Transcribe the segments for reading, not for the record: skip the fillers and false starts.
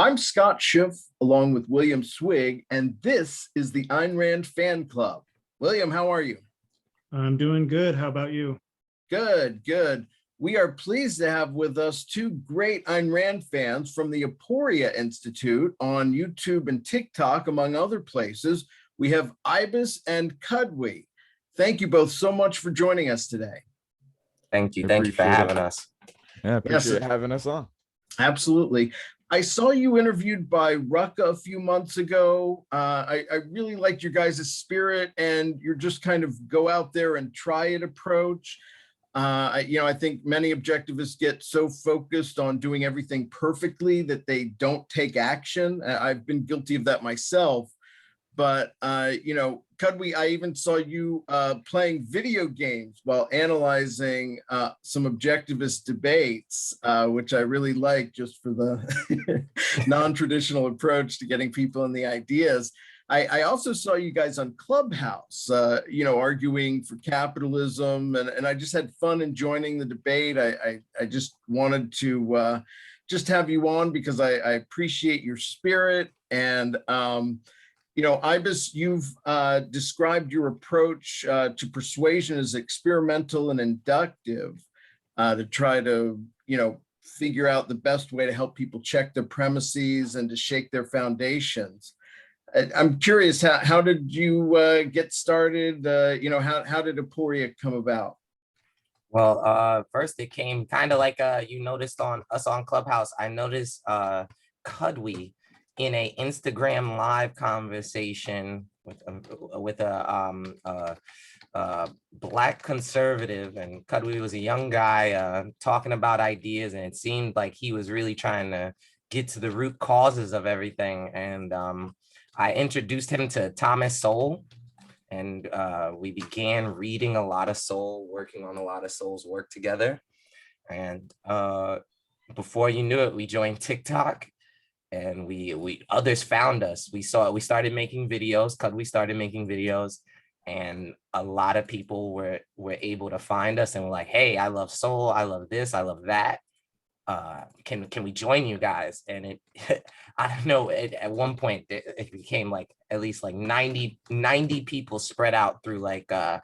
I'm Scott Schiff, along with William Swig, and this is the Ayn Rand Fan Club. William, how are you? I'm doing good. How about you? Good, good. We are pleased to have with us two great Ayn Rand fans from the Aporia Institute on YouTube and TikTok, among other places. We have Ibis and Kudwy. Thank you both so much for joining us today. Thank you. Thank you for having us. Yeah, appreciate having us on. Absolutely. I saw you interviewed by Rucka a few months ago. I really liked your guys' spirit and you're just kind of go out there and try it approach. I think many objectivists get so focused on doing everything perfectly that they don't take action. I've been guilty of that myself. But, Kudwy, I even saw you playing video games while analyzing some objectivist debates, which I really like just for the non-traditional approach to getting people in the ideas. I also saw you guys on Clubhouse, arguing for capitalism, and I just had fun in joining the debate. I just wanted to just have you on because I appreciate your spirit. And Ibis, you've described your approach to persuasion as experimental and inductive to try to, figure out the best way to help people check their premises and to shake their foundations. I'm curious, how did you get started? How did Aporia come about? Well, first it came kind of like you noticed on us on Clubhouse. I noticed Kudwy in a Instagram live conversation with a Black conservative, and Kudwy was a young guy talking about ideas, and it seemed like he was really trying to get to the root causes of everything. And I introduced him to Thomas Sowell, and we began reading a lot of Sowell, working on a lot of Sowell's work together. And before you knew it, we joined TikTok. And we others found us. We started making videos. Kudwy started making videos, and a lot of people were able to find us and were like, "Hey, I love Sowell. I love this. I love that. Can we join you guys?" And it, I don't know. At one point, it became like at least like 90 people spread out through like 4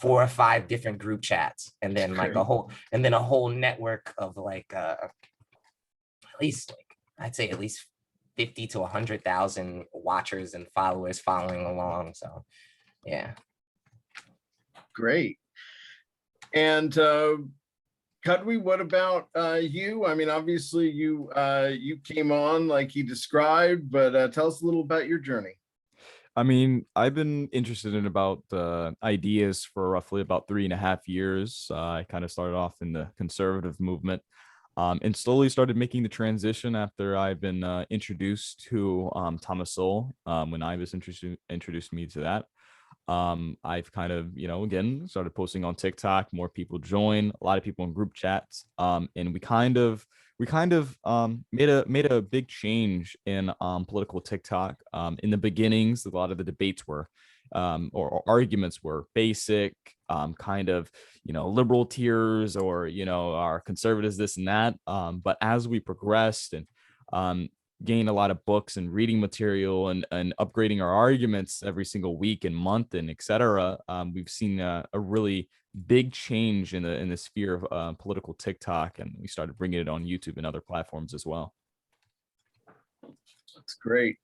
or 5 different group chats, and then like a whole network of like at least like, I'd say at least 50 to 100,000 watchers and followers following along. So, yeah. Great. And Kudwy, what about you? I mean, obviously you came on like he described, but tell us a little about your journey. I mean, I've been interested in about ideas for roughly about 3.5 years. I kind of started off in the conservative movement. And slowly started making the transition after I've been introduced to Thomas Sowell. When Ibis introduced me to that, I've kind of, again, started posting on TikTok. More people join, a lot of people in group chats, and we kind of made a big change in political TikTok. In the beginnings, a lot of the debates were or arguments were basic, kind of, liberal tiers or, our conservatives, this and that. But as we progressed and gained a lot of books and reading material and upgrading our arguments every single week and month and et cetera, we've seen a really big change in the sphere of political TikTok, and we started bringing it on YouTube and other platforms as well. That's great.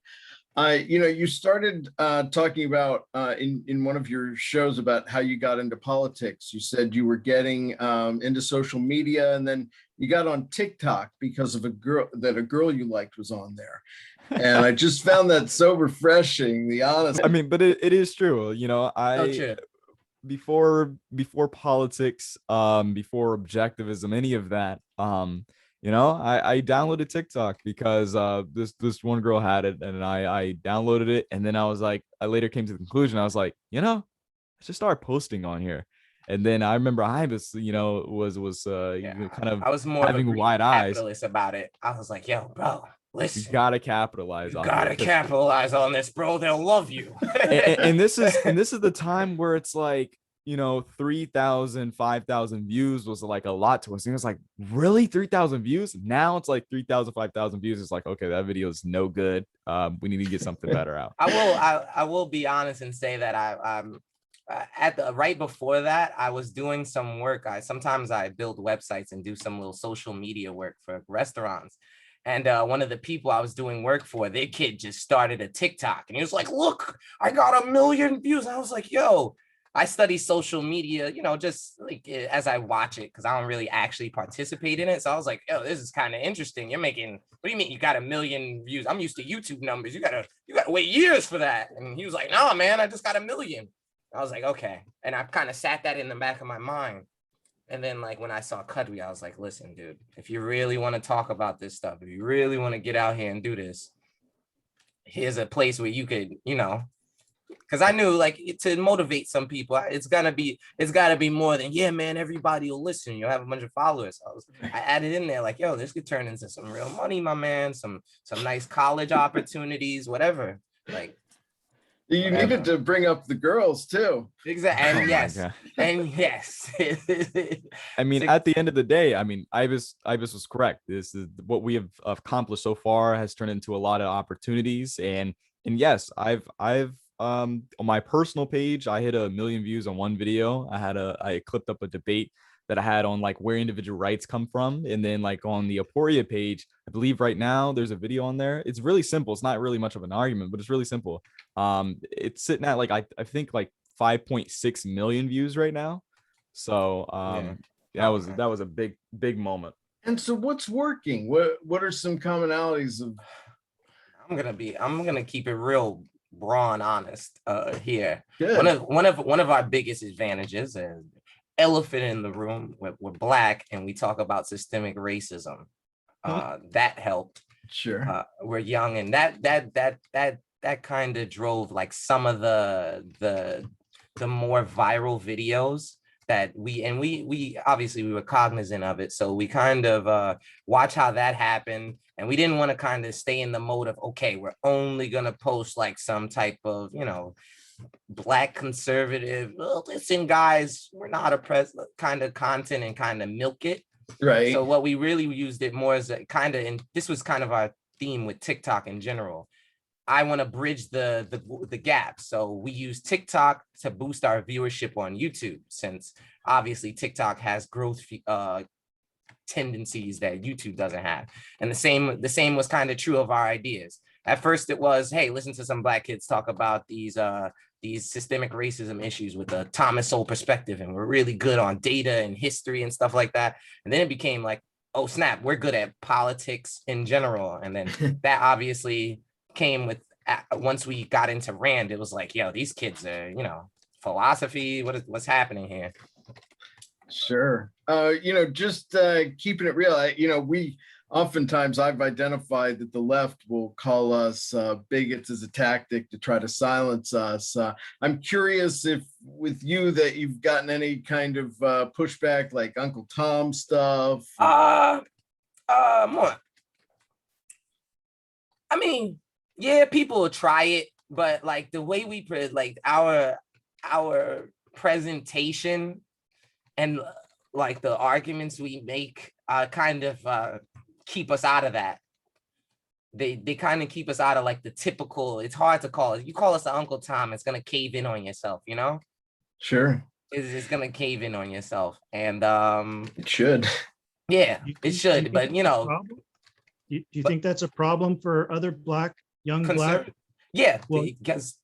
You started talking about in one of your shows about how you got into politics. You said you were getting into social media, and then you got on TikTok because of a girl you liked was on there. And I just found that so refreshing, the honest. I mean, but it is true. Before politics, before objectivism, any of that, I downloaded TikTok because this one girl had it, and I downloaded it, and then I was like, I later came to the conclusion, I was like, I should start posting on here. And then I remember Ibis, was kind of, I was more having wide eyes about it. I was like, yo, bro, listen, you gotta capitalize on capitalize on this, bro. They'll love you. and this is the time where it's like, 3,000, 5,000 views was like a lot to us. And it was like, really, 3,000 views? Now it's like 3,000, 5,000 views. It's like, okay, that video is no good. We need to get something better out. I will be honest and say that I'm at the right before that, I was doing some work. Sometimes I build websites and do some little social media work for restaurants. And one of the people I was doing work for, their kid just started a TikTok and he was like, look, I got 1 million views. I was like, yo, I study social media, just like as I watch it, because I don't really actually participate in it. So I was like, oh, this is kind of interesting. You're making, what do you mean you got 1 million views? I'm used to YouTube numbers. You gotta wait years for that. And he was like, no, man, I just got 1 million. I was like, okay. And I kind of sat that in the back of my mind. And then like when I saw Kudwy, I was like, listen, dude, if you really want to talk about this stuff, if you really want to get out here and do this, here's a place where you could, because I knew like to motivate some people, it's gotta be more than, yeah, man, everybody will listen. You'll have a bunch of followers. I added in there like, yo, this could turn into some real money, my man, some nice college opportunities, whatever. Like you whatever. needed to bring up the girls too. Exactly. And Oh my yes. God. And yes. I mean, at the end of the day, I mean, Ibis was correct. This is what we have accomplished so far has turned into a lot of opportunities. And yes, I've on my personal page, I hit 1 million views on one video. I clipped up a debate that I had on like where individual rights come from. And then like on the Aporia page, I believe right now there's a video on there. It's really simple. It's not really much of an argument, but it's really simple. It's sitting at like, I think like 5.6 million views right now. So that was a big moment. And so what's working? What are some commonalities of? I'm gonna keep it real raw and honest here. Good. One of our biggest advantages is elephant in the room. We're Black and we talk about systemic racism. That helped. Sure. We're young, and that kind of drove like some of the more viral videos that we obviously we were cognizant of it, so we kind of watch how that happened, and we didn't want to kind of stay in the mode of, okay, we're only gonna post like some type of Black conservative, well, listen guys, we're not oppressed kind of content and kind of milk it. Right. So what we really used it more as a kind of, and this was kind of our theme with TikTok in general, I want to bridge the gap. So we use TikTok to boost our viewership on YouTube, since obviously TikTok has growth tendencies that YouTube doesn't have. And the same was kind of true of our ideas. At first it was, hey, listen to some Black kids talk about these systemic racism issues with a Thomas Sowell perspective, and we're really good on data and history and stuff like that. And then it became like, oh snap, we're good at politics in general. And then that obviously came with, once we got into Rand, it was like, yo, these kids are, philosophy, what's happening here? Sure. Just keeping it real, we oftentimes I've identified that the left will call us bigots as a tactic to try to silence us. I'm curious if with you that you've gotten any kind of pushback, like Uncle Tom stuff. More. I mean, yeah, people will try it, but like the way we like our presentation and like the arguments we make kind of keep us out of that. They kind of keep us out of like the typical, it's hard to call it. You call us the Uncle Tom, it's gonna cave in on yourself, Sure. It's gonna cave in on yourself. And it should. Yeah, it should, but do you think that's a problem for other young Black? Yeah, Well, because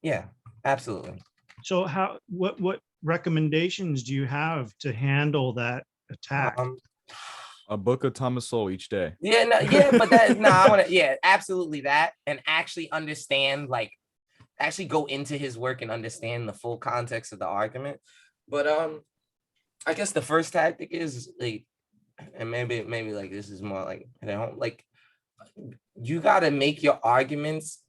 absolutely. So what recommendations do you have to handle that attack? A book of Thomas Sowell each day. But I want to, absolutely that, and actually understand, like, actually go into his work and understand the full context of the argument. But I guess the first tactic is like, and maybe like this is more like, you got to make your arguments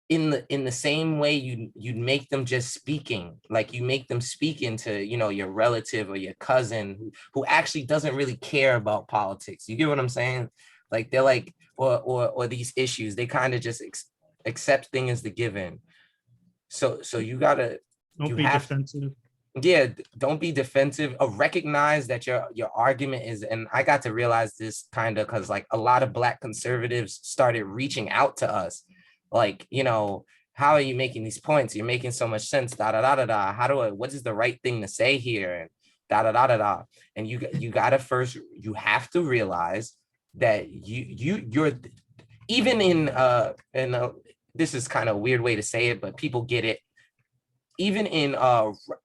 in the same way you'd make them just speaking, like you make them speak into your relative or your cousin who actually doesn't really care about politics. You get what I'm saying? Like they're like, or these issues, they kind of just accept things as the given. So you gotta, don't be defensive. Yeah, don't be defensive. Recognize that your argument is, and I got to realize this kind of because like a lot of Black conservatives started reaching out to us, like, you know, how are you making these points? You're making so much sense. Da da da da da. What is the right thing to say here? And da da da da da. And you gotta first, you have to realize that you're even in this is kind of a weird way to say it, but people get it. Even in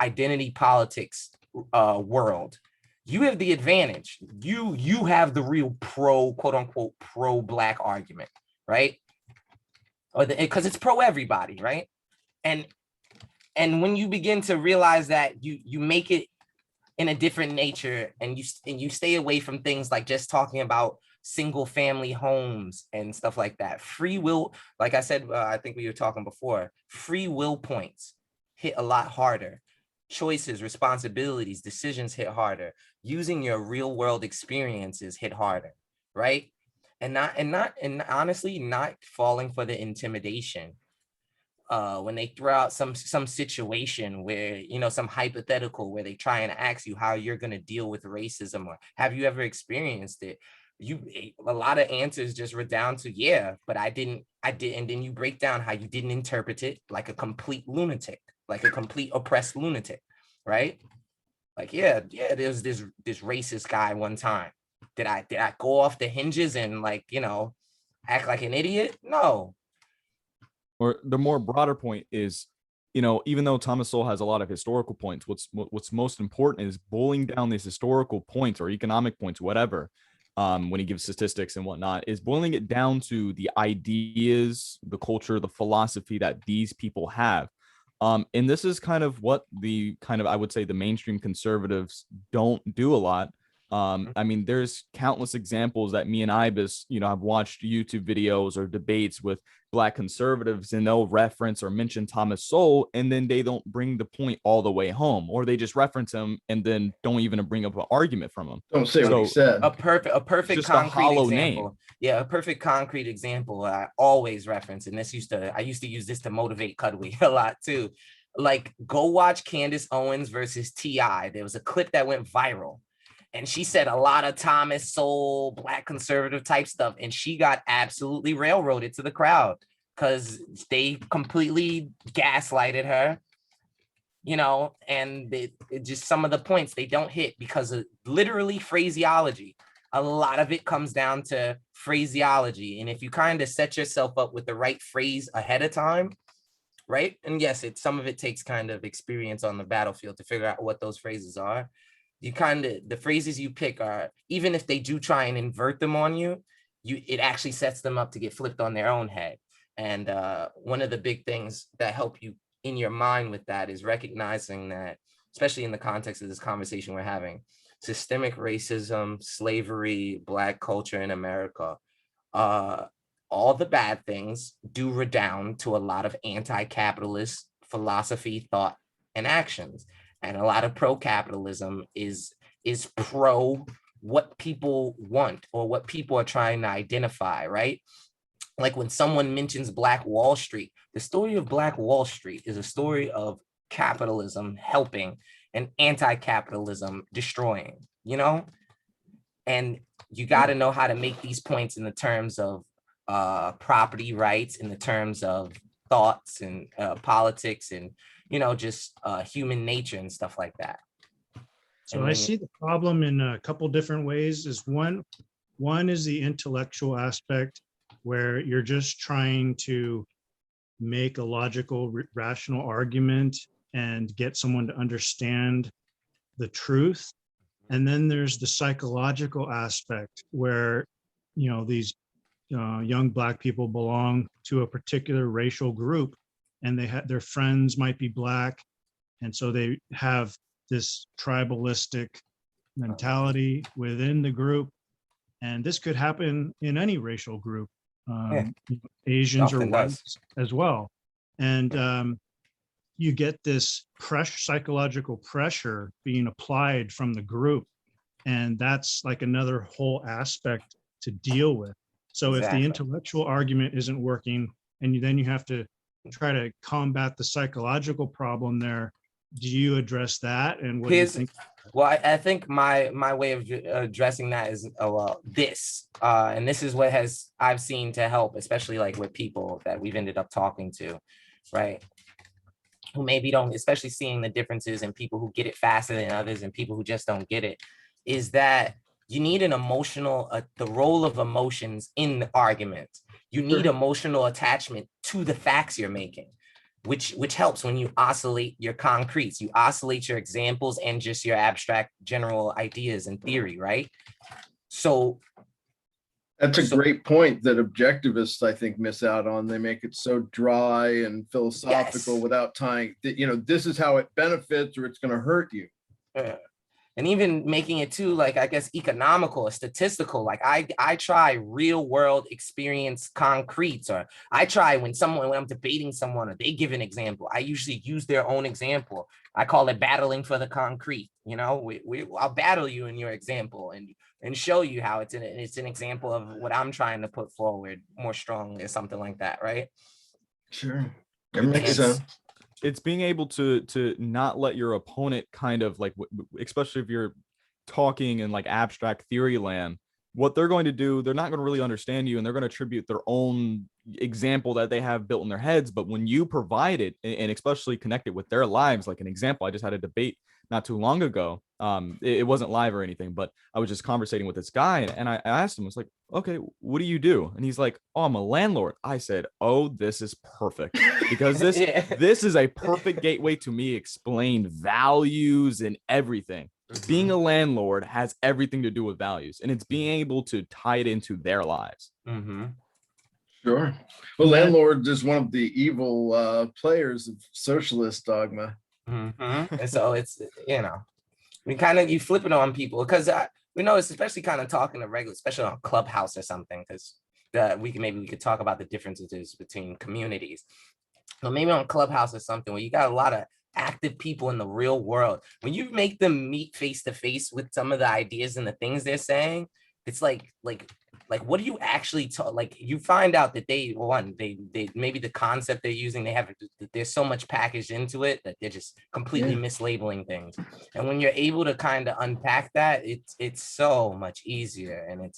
identity politics world, you have the advantage. You have the real pro, quote unquote, pro Black argument, right? Or because it's pro everybody, right? And when you begin to realize that you make it in a different nature, and you stay away from things like just talking about single family homes and stuff like that. Free will, like I said, I think we were talking before, free will points hit a lot harder. Choices, responsibilities, decisions hit harder. Using your real world experiences hit harder, right? And honestly, not falling for the intimidation. When they throw out some situation where, you know, some hypothetical where they try and ask you how you're going to deal with racism, or have you ever experienced it? A lot of answers just redound to, yeah, but I did. And then you break down how you didn't interpret it like a complete lunatic, like a complete oppressed lunatic, right? Like, yeah, there's this racist guy one time. Did I go off the hinges and, like, you know, act like an idiot? No. Or the more broader point is, you know, even though Thomas Sowell has a lot of historical points, what's most important is boiling down these historical points or economic points, whatever, when he gives statistics and whatnot, is boiling it down to the ideas, the culture, the philosophy that these people have. And this is kind of what I would say the mainstream conservatives don't do a lot. I mean, there's countless examples that me and Ibis, you know, have watched YouTube videos or debates with Black conservatives, and they'll reference or mention Thomas Sowell, and then they don't bring the point all the way home, or they just reference him and then don't even bring up an argument from him. Don't say what he said. A perfect just concrete a hollow example. name. Yeah, a perfect concrete example I always reference, and I used to use this to motivate Kudwy a lot too. Like, go watch Candace Owens versus T.I. There was a clip that went viral, and she said a lot of Thomas Sowell, Black conservative type stuff, and she got absolutely railroaded to the crowd because they completely gaslighted her, you know, and it just, some of the points they don't hit because of literally phraseology. A lot of it comes down to phraseology. And if you kind of set yourself up with the right phrase ahead of time, right? And yes, some of it takes kind of experience on the battlefield to figure out what those phrases are. The phrases you pick are, even if they do try and invert them on you, it actually sets them up to get flipped on their own head. And one of the big things that help you in your mind with that is recognizing that, especially in the context of this conversation we're having, systemic racism, slavery, Black culture in America, all the bad things do redound to a lot of anti-capitalist philosophy, thought, and actions. And a lot of pro-capitalism is pro what people want or what people are trying to identify, right? Like when someone mentions Black Wall Street, the story of Black Wall Street is a story of capitalism helping and anti-capitalism destroying, you know? And you got to know how to make these points in the terms of property rights, in the terms of thoughts and politics, and, you know, just human nature and stuff like that. So I see the problem in a couple different ways. Is one is the intellectual aspect, where you're just trying to make a logical, rational argument and get someone to understand the truth. And then there's the psychological aspect where, you know, these young Black people belong to a particular racial group, and their friends might be Black. And so they have this tribalistic mentality within the group. And this could happen in any racial group, Asians or whites as well. And you get this psychological pressure being applied from the group. And that's like another whole aspect to deal with. So if the intellectual argument isn't working, and then you have to try to combat the psychological problem there, do you address that? And what do you Here's, think? well, I think my way of addressing that is and this is what I've seen to help, especially like with people that we've ended up talking to, right? Who maybe don't, especially seeing the differences in people who get it faster than others and people who just don't get it, is that you need an emotional, the role of emotions in the argument. You need emotional attachment to the facts you're making, which helps when you oscillate your concretes, you oscillate your examples and just your abstract general ideas and theory, right? So that's a great point that objectivists, I think, miss out on. They make it so dry and philosophical without tying that, this is how it benefits or it's going to hurt you. And even making it too, like, I guess, economical or statistical. Like I try real world experience concretes, or I try when I'm debating someone or they give an example, I usually use their own example. I call it battling for the concrete. I'll battle you in your example and show you how it's an example of what I'm trying to put forward more strongly or something like that, right? Sure. That makes sense. It's being able to not let your opponent kind of like, especially if you're talking in like abstract theory land, what they're going to do, they're not going to really understand you, and they're going to attribute their own example that they have built in their heads. But when you provide it, and especially connect it with their lives, like an example, I just had a debate not too long ago. It wasn't live or anything, but I was just conversating with this guy, and I asked him, I was like, okay, what do you do? And he's like, oh, I'm a landlord. I said, oh, this is perfect, because this is a perfect gateway to me explain values and everything. Being a landlord has everything to do with values, and it's being able to tie it into their lives. Sure. Well, landlord is one of the evil players of socialist dogma. And so it's, you flip it on people, because we know it's especially kind of talking to regular, especially on Clubhouse or something, because we could talk about the differences between communities. But maybe on Clubhouse or something where you got a lot of active people in the real world, when you make them meet face to face with some of the ideas and the things they're saying, it's like what do you actually talk? Like, you find out that they maybe the concept they're using, there's so much packaged into it that they're just completely mislabeling things. And when you're able to kind of unpack that, it's so much easier, and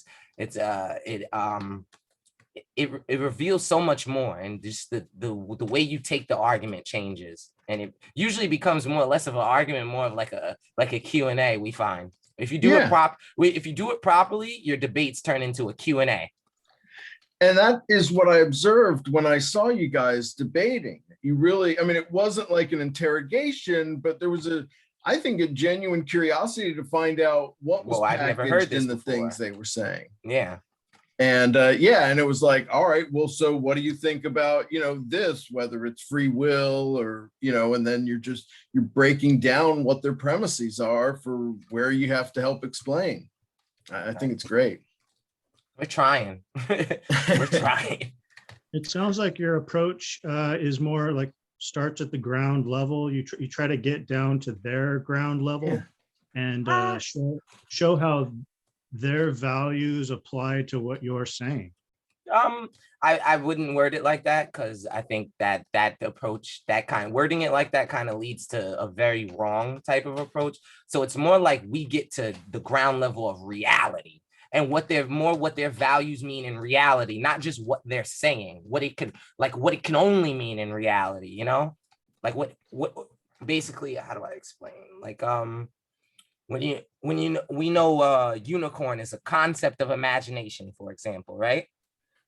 it reveals so much more, and just the way you take the argument changes, and it usually becomes more or less of an argument, more of like a Q&A. We find if you do it properly, your debates turn into a Q&A. And that is what I observed when I saw you guys debating. You really, it wasn't like an interrogation, but there was I think a genuine curiosity to find out what was packaged in the things they were saying. Yeah. And and it was like, all right, well, so what do you think about, this, whether it's free will or, and then you're breaking down what their premises are for where you have to help explain. I think it's great. We're trying. We're trying. It sounds like your approach is more like starts at the ground level. You try to get down to their ground level and show how their values apply to what you're saying. I wouldn't word it like that, because I think that approach, wording it like that kind of leads to a very wrong type of approach. So it's more like we get to the ground level of reality and what their values mean in reality, not just what they're saying, what it can only mean in reality, like what basically, how do I explain? Like, we know unicorn is a concept of imagination, for example, right?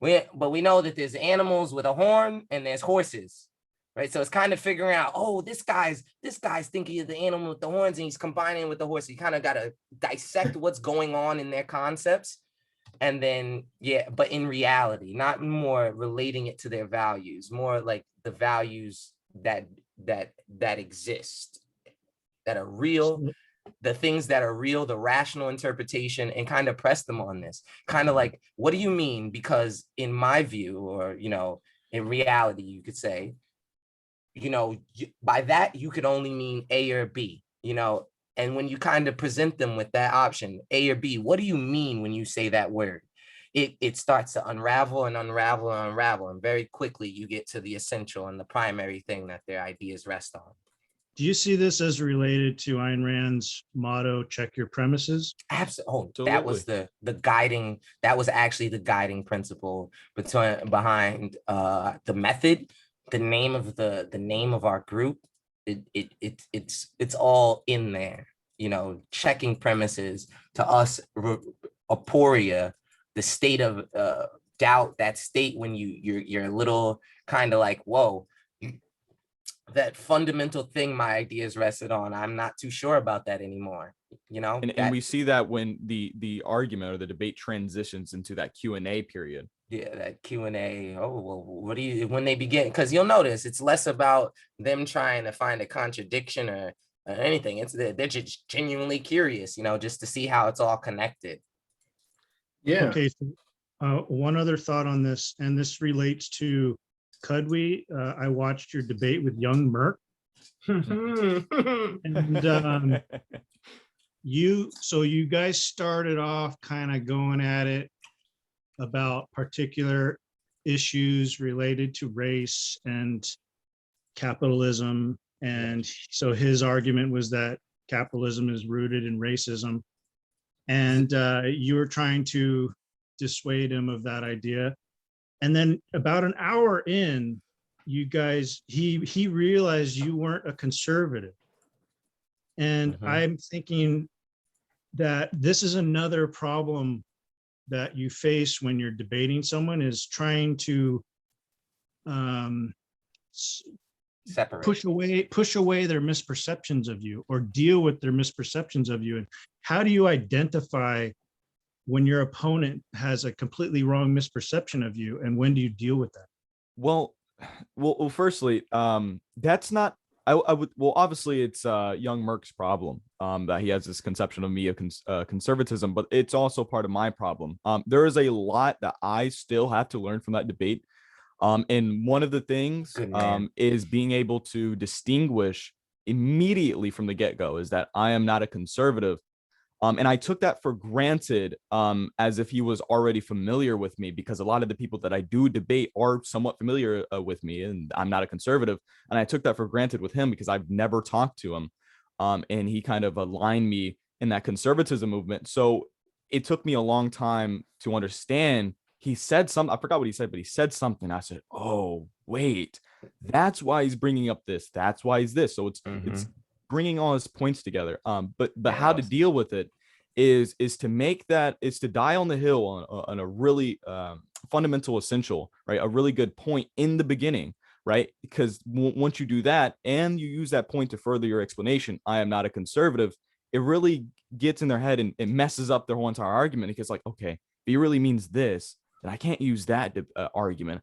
But we know that there's animals with a horn and there's horses, right? So it's kind of figuring out, oh, this guy's thinking of the animal with the horns and he's combining with the horse. You kind of got to dissect what's going on in their concepts, and then but in reality, not more relating it to their values, more like the values that exist, that are real. The things that are real, the rational interpretation, and kind of press them on this. Kind of like, what do you mean? Because in my view, or, in reality, you could say, by that, you could only mean A or B, and when you kind of present them with that option, A or B, what do you mean when you say that word? It starts to unravel and unravel and unravel. And very quickly, you get to the essential and the primary thing that their ideas rest on. Do you see this as related to Ayn Rand's motto, check your premises? Absolutely. Oh, that was the guiding, that was actually the guiding principle behind the method, the name of our group. It's all in there, you know, checking premises to us, aporia, the state of doubt, that state when you're a little kind of like, whoa, that fundamental thing my ideas rested on, I'm not too sure about that anymore, you know. And we see that when the argument or the debate transitions into that Q&A period. Yeah, that Q&A. Oh, well, what do you, when they begin, because you'll notice it's less about them trying to find a contradiction or anything. It's they're just genuinely curious, you know, just to see how it's all connected. Yeah. Okay, so, one other thought on this, and this relates to Kudwy. I watched your debate with young Merck. And you guys started off kind of going at it about particular issues related to race and capitalism. And so his argument was that capitalism is rooted in racism. And you were trying to dissuade him of that idea. And then about an hour in, you guys, he realized you weren't a conservative. And I'm thinking that this is another problem that you face when you're debating someone, is trying to Separate. push away their misperceptions of you, or deal with their misperceptions of you. And how do you identify when your opponent has a completely wrong misperception of you, and when do you deal with that? Well, firstly, that's not, I would, well, obviously it's young Merck's problem, that he has this conception of me of conservatism, but it's also part of my problem. There is a lot that I still have to learn from that debate. And one of the things is being able to distinguish immediately from the get-go is that I am not a conservative. And I took that for granted, as if he was already familiar with me, because a lot of the people that I do debate are somewhat familiar with me, and I'm not a conservative. And I took that for granted with him because I've never talked to him. And he kind of aligned me in that conservatism movement. So it took me a long time to understand. He said something, I forgot what he said, but he said something. I said, oh, wait, that's why he's bringing up this. That's why he's this. So it's bringing all his points together. But how to deal with it is to make that, is to die on the hill on a really fundamental, essential, right? A really good point in the beginning, right? Because once you do that and you use that point to further your explanation, I am not a conservative, it really gets in their head and it messes up their whole entire argument. Because like, okay, if he really means this, then I can't use that argument.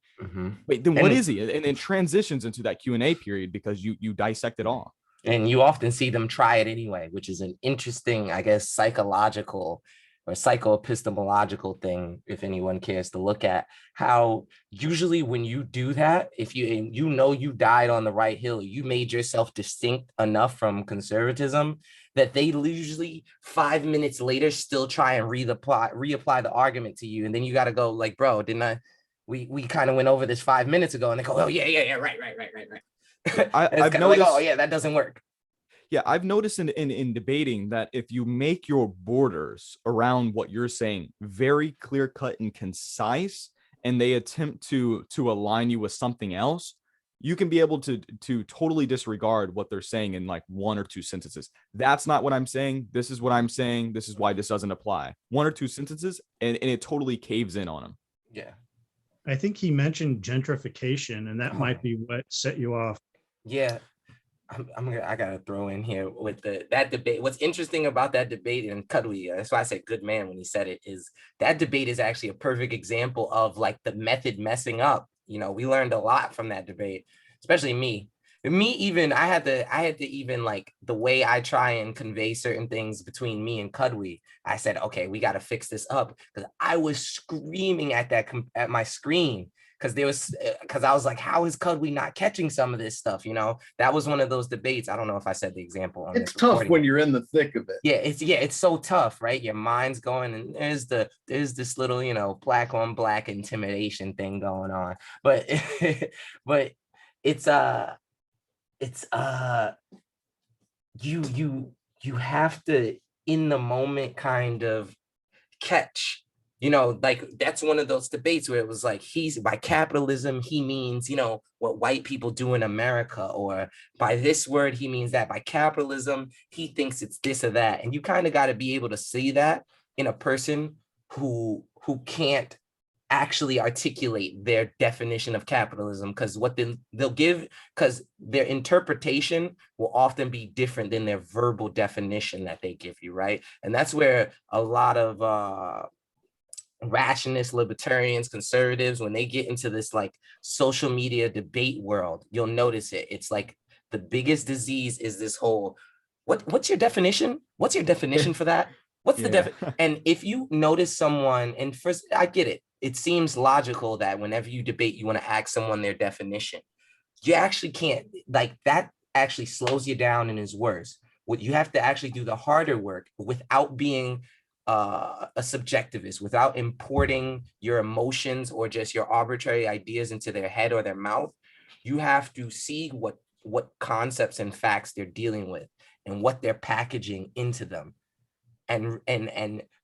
Wait, then what is he? And it transitions into that Q&A period because you dissect it all. And you often see them try it anyway, which is an interesting, I guess, psychological or psychoepistemological thing, if anyone cares to look at how usually when you do that, if you know you died on the right hill, you made yourself distinct enough from conservatism that they usually 5 minutes later still try and reapply the argument to you. And then you got to go like, bro, we kind of went over this 5 minutes ago, and they go, oh yeah, right. I've noticed, like, oh yeah, that doesn't work. Yeah, I've noticed in debating that if you make your borders around what you're saying very clear cut and concise, and they attempt to align you with something else, you can be able to totally disregard what they're saying in like 1 or 2 sentences. That's not what I'm saying. This is what I'm saying. This is why this doesn't apply. 1 or 2 sentences, and it totally caves in on them. Yeah. I think he mentioned gentrification, and that might be what set you off. Yeah. I gotta throw in here with that debate. What's interesting about that debate in Kudwy, that's why I said good man when he said it, is that debate is actually a perfect example of like the method messing up. You know, we learned a lot from that debate, especially me. Even I had to even like the way I try and convey certain things between me and Kudwy. I said, okay, we got to fix this up, because I was screaming at my screen. Because I was like, how is Kudwy not catching some of this stuff? You know, that was one of those debates. I don't know if I said the example on it's tough when you're in the thick of it. It's so tough, right? Your mind's going, and there's this little, you know, black on black intimidation thing going on. But but it's you have to in the moment kind of catch, like that's one of those debates where it was like, he's by capitalism he means, what white people do in America, or by this word he means that, by capitalism he thinks it's this or that. And you kind of got to be able to see that in a person who can't actually articulate their definition of capitalism, because what they'll give, because their interpretation will often be different than their verbal definition that they give you, right? And that's where a lot of rationists, libertarians, conservatives, when they get into this like social media debate world, you'll notice it. It's like the biggest disease is this whole, what's your definition? What's your definition for that? What's the And if you notice someone, and first, I get it. It seems logical that whenever you debate, you want to ask someone their definition. You actually can't, like that actually slows you down and is worse. What you have to actually do the harder work without being a subjectivist, without importing your emotions or just your arbitrary ideas into their head or their mouth. You have to see what concepts and facts they're dealing with and what they're packaging into them. And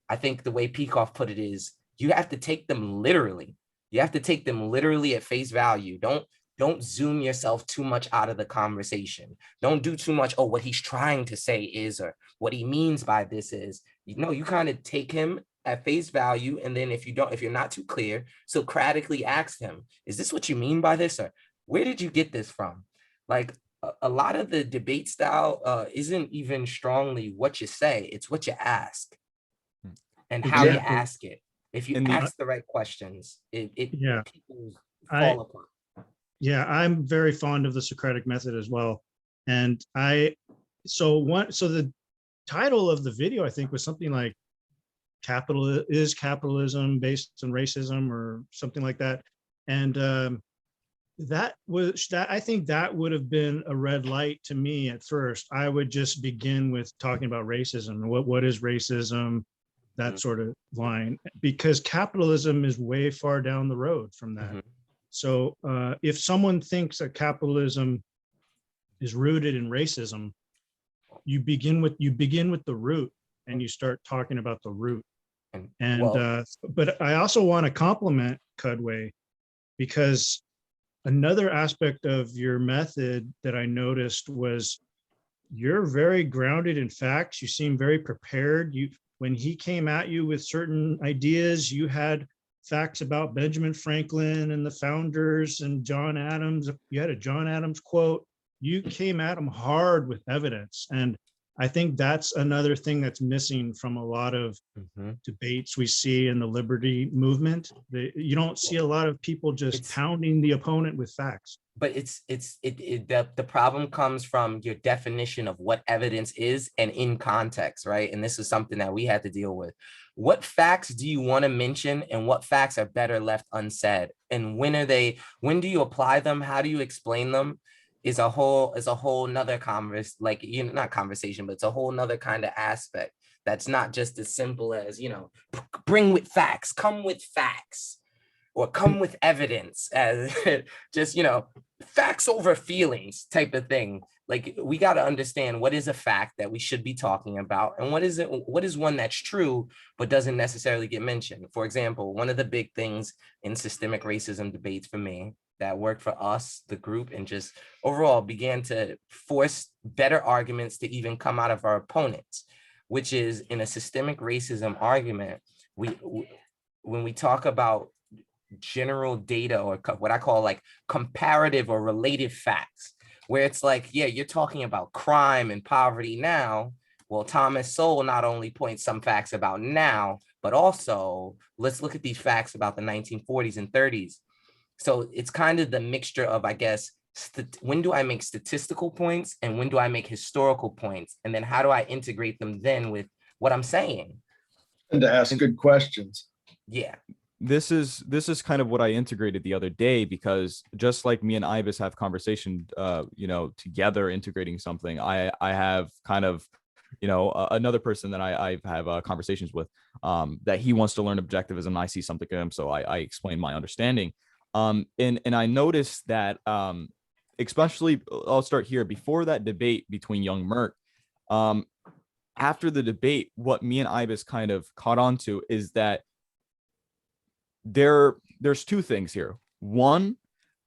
I think the way Peikoff put it is, you have to take them literally. You have to take them literally at face value. Don't zoom yourself too much out of the conversation. Don't do too much, oh, what he's trying to say is, or what he means by this is. You kind of take him at face value. And then if you're not too clear, Socratically ask him, is this what you mean by this? Or where did you get this from? Like a lot of the debate style isn't even strongly what you say, it's what you ask and how you ask it. If you ask the right questions, people fall apart. Yeah, I'm very fond of the Socratic method as well. And so the title of the video, I think, was something like is capitalism based on racism or something like that. And I think that would have been a red light to me at first. I would just begin with talking about racism. What is racism? That sort of line, because capitalism is way far down the road from that. So if someone thinks that capitalism is rooted in racism, you begin with the root and you start talking about the root. But I also want to compliment Kudwy, because another aspect of your method that I noticed was you're very grounded in facts. You seem very prepared. When he came at you with certain ideas, you had facts about Benjamin Franklin and the founders and John Adams. You had a John Adams quote. You came at him hard with evidence. And I think that's another thing that's missing from a lot of debates we see in the liberty movement. You don't see a lot of people just pounding the opponent with facts. But the problem comes from your definition of what evidence is and in context, right? And this is something that we had to deal with. What facts do you want to mention, and what facts are better left unsaid? And when do you apply them? How do you explain them? Is a whole nother not conversation, but it's a whole nother kind of aspect. That's not just as simple as, bring with facts, come with facts, or come with evidence, as just, facts over feelings type of thing. Like, we got to understand what is a fact that we should be talking about, and what is one that's true but doesn't necessarily get mentioned. For example, one of the big things in systemic racism debates for me that worked for us, the group, and just overall began to force better arguments to even come out of our opponents, which is, in a systemic racism argument, when we talk about general data, or what I call like comparative or relative facts, where it's like, yeah, you're talking about crime and poverty now. Well, Thomas Sowell not only points some facts about now, but also let's look at these facts about the 1940s and 30s. So it's kind of the mixture of, I guess, when do I make statistical points and when do I make historical points? And then how do I integrate them then with what I'm saying? And to ask good questions. Yeah. This is kind of what I integrated the other day, because just like me and Ibis have conversation, together integrating something, I have kind of, another person that I have conversations with, that he wants to learn objectivism. I see something in him, so I explain my understanding. And I noticed that, especially, I'll start here, before that debate between young Mert After the debate, what me and Ibis kind of caught on to is that there's two things here. One,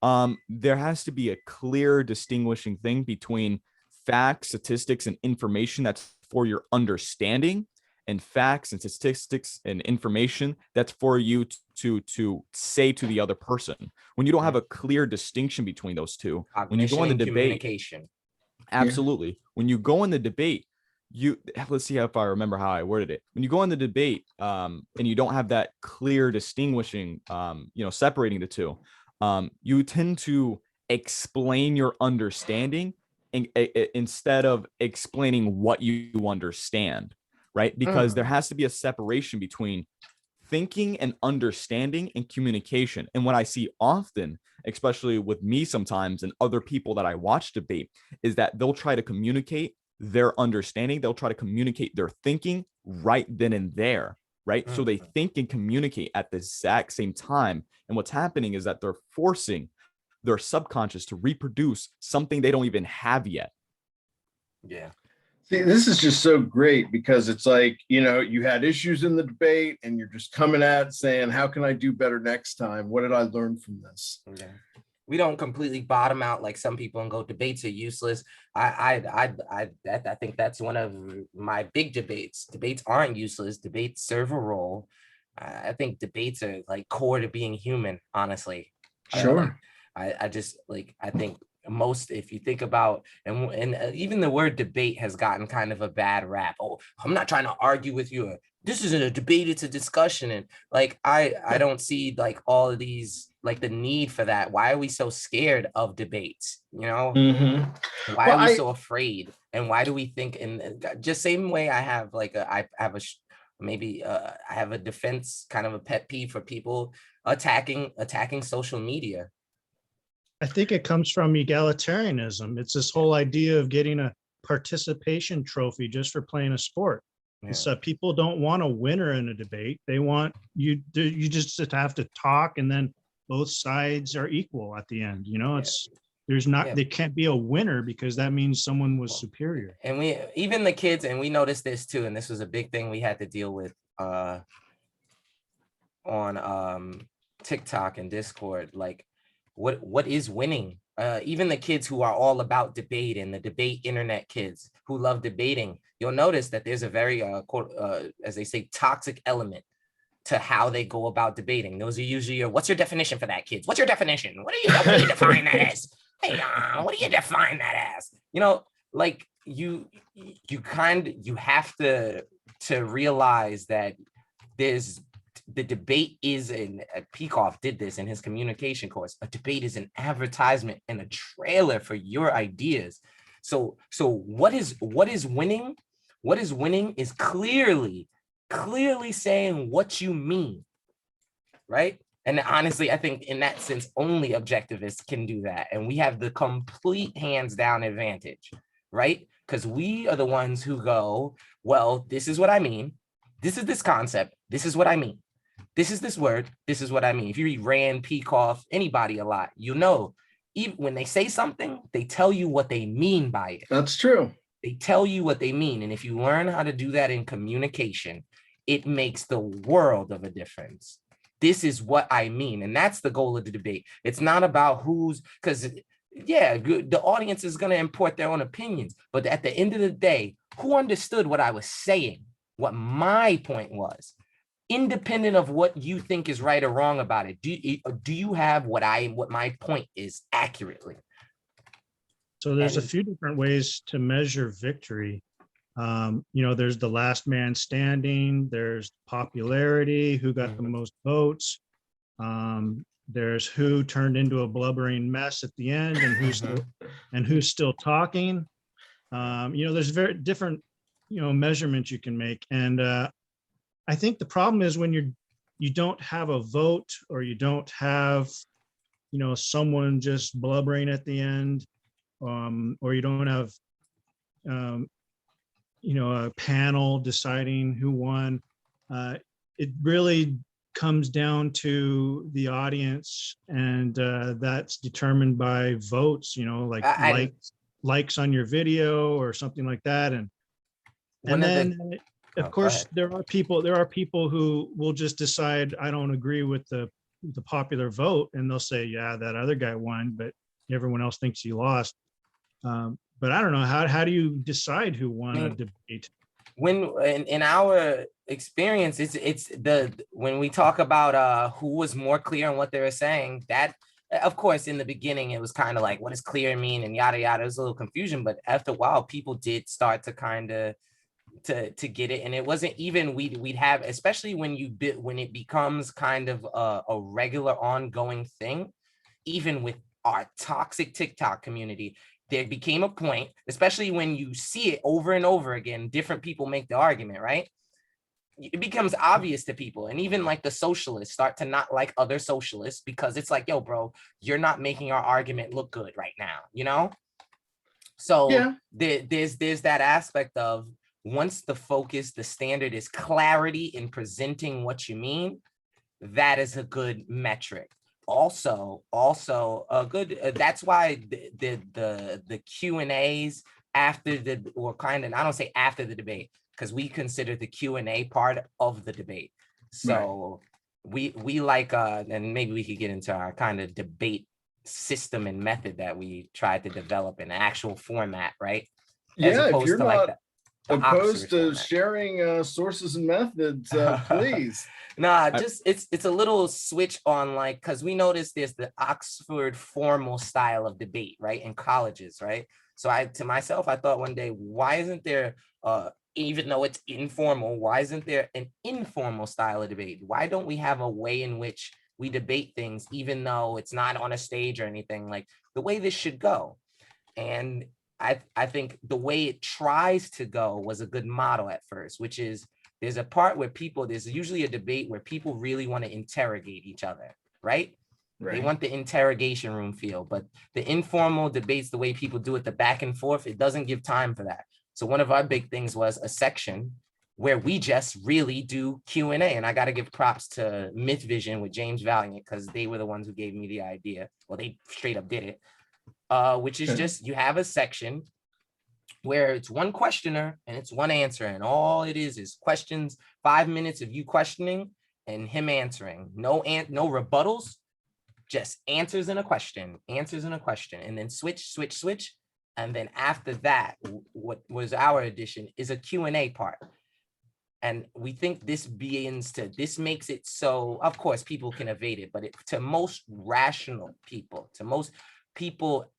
there has to be a clear distinguishing thing between facts, statistics, and information that's for your understanding, and facts and statistics and information that's for you to say to the other person. When you don't have a clear distinction between those two, when you go in the debate, communication. absolutely. When you go in the debate, let's see if I remember how I worded it. When you go in the debate, and you don't have that clear distinguishing, separating the two, you tend to explain your understanding instead of explaining what you understand, right? Because there has to be a separation between thinking and understanding and communication. And what I see often, especially with me sometimes and other people that I watch debate, is that they'll try to communicate their understanding. They'll try to communicate their thinking right then and there, right? So they think and communicate at the exact same time. And what's happening is that they're forcing their subconscious to reproduce something they don't even have yet. Yeah. See, this is just so great because it's like, you had issues in the debate and you're just coming at saying, how can I do better next time? What did I learn from this? Yeah. We don't completely bottom out like some people and go debates are useless. I think that's one of my big debates. Debates aren't useless. Debates serve a role. I think debates are like core to being human, honestly. Sure. I think most, if you think about, and even the word debate has gotten kind of a bad rap. Oh, I'm not trying to argue with you. This isn't a debate, it's a discussion. And like, I don't see like all of these, like the need for that. Why are we so scared of debates? Why are we so afraid? And why do we think, and just same way I have like, I have a defense, kind of a pet peeve for people attacking social media. I think it comes from egalitarianism. It's this whole idea of getting a participation trophy just for playing a sport. Yeah. So people don't want a winner in a debate. They want you just have to talk, and then both sides are equal at the end. There can't be a winner because that means someone was superior. And even the kids, and we noticed this too, and this was a big thing we had to deal with on TikTok and Discord. Like, what is winning? Even the kids who are all about debate and the debate internet kids who love debating, you'll notice that there's a very as they say, toxic element to how they go about debating. Those are usually what's your definition for that, kids? What's your definition? What do you define that as? Hey, what do you define that as? Like you have to realize that the debate is Peikoff did this in his communication course. A debate is an advertisement and a trailer for your ideas. So what is winning? What is winning is clearly saying what you mean, right? And honestly, I think in that sense, only objectivists can do that. And we have the complete hands down advantage, right? Because we are the ones who go, well, this is what I mean. This is this concept. This is what I mean. This is this word. This is what I mean. If you read Rand, Peikoff, anybody a lot, even when they say something, they tell you what they mean by it. That's true. They tell you what they mean. And if you learn how to do that in communication, it makes the world of a difference. This is what I mean. And that's the goal of the debate. It's not about because the audience is going to import their own opinions. But at the end of the day, who understood what I was saying, what my point was? Independent of what you think is right or wrong about it, do you have what my point is accurately? So there's a few different ways to measure victory. There's the last man standing, there's popularity, who got the most votes. There's who turned into a blubbering mess at the end, and who's still talking. There's very different, measurements you can make. And I think the problem is when you don't have a vote, or you don't have, someone just blubbering at the end, or you don't have, a panel deciding who won. It really comes down to the audience, and that's determined by votes, likes on your video or something like that. And One of the Of Oh, go course, ahead. there are people who will just decide, I don't agree with the popular vote, and they'll say, yeah, that other guy won, but everyone else thinks he lost. But I don't know, how do you decide who won a debate? When in our experience, it's the when we talk about who was more clear on what they were saying, that of course in the beginning it was kind of like, what does clear mean and yada yada. There's a little confusion, but after a while people did start to kind of to get it. And it wasn't even we'd have, especially when when it becomes kind of a regular ongoing thing, even with our toxic TikTok community, there became a point, especially when you see it over and over again, different people make the argument, right? It becomes obvious to people. And even like the socialists start to not like other socialists because it's like, yo, bro, you're not making our argument look good right now, you know? So Yeah. there's that aspect of, once the focus, the standard is clarity in presenting what you mean, that is a good metric. Also a good, that's why the Q&As after the, or kind of, I don't say after the debate, because we consider the Q&A part of the debate. So we like, and maybe we could get into our kind of debate system and method that we tried to develop in actual format, right? As Yeah, if opposed you're to like not the opposed Oxford to format. sharing sources and methods, please. Nah, just it's a little switch on, like, because we noticed there's the Oxford formal style of debate, right, in colleges, right? So to myself, I thought one day, why isn't there, even though it's informal, why isn't there an informal style of debate? Why don't we have a way in which we debate things, even though it's not on a stage or anything, like the way this should go? And I think the way it tries to go was a good model at first, which is, there's a part where there's usually a debate where people really want to interrogate each other, right? They want the interrogation room feel, but the informal debates, the way people do it, the back and forth, it doesn't give time for that. So one of our big things was a section where we just really do Q&A. And I got to give props to Myth Vision with James Valiant, because they were the ones who gave me the idea. Well, they straight up did it. Which is just, you have a section where it's one questioner and it's one answer, and all it is questions, 5 minutes of you questioning and him answering. No rebuttals, just answers and a question, and then switch. And then after that, what was our addition is a Q&A part. And we think this makes it so, of course, people can evade it, but to most rational people,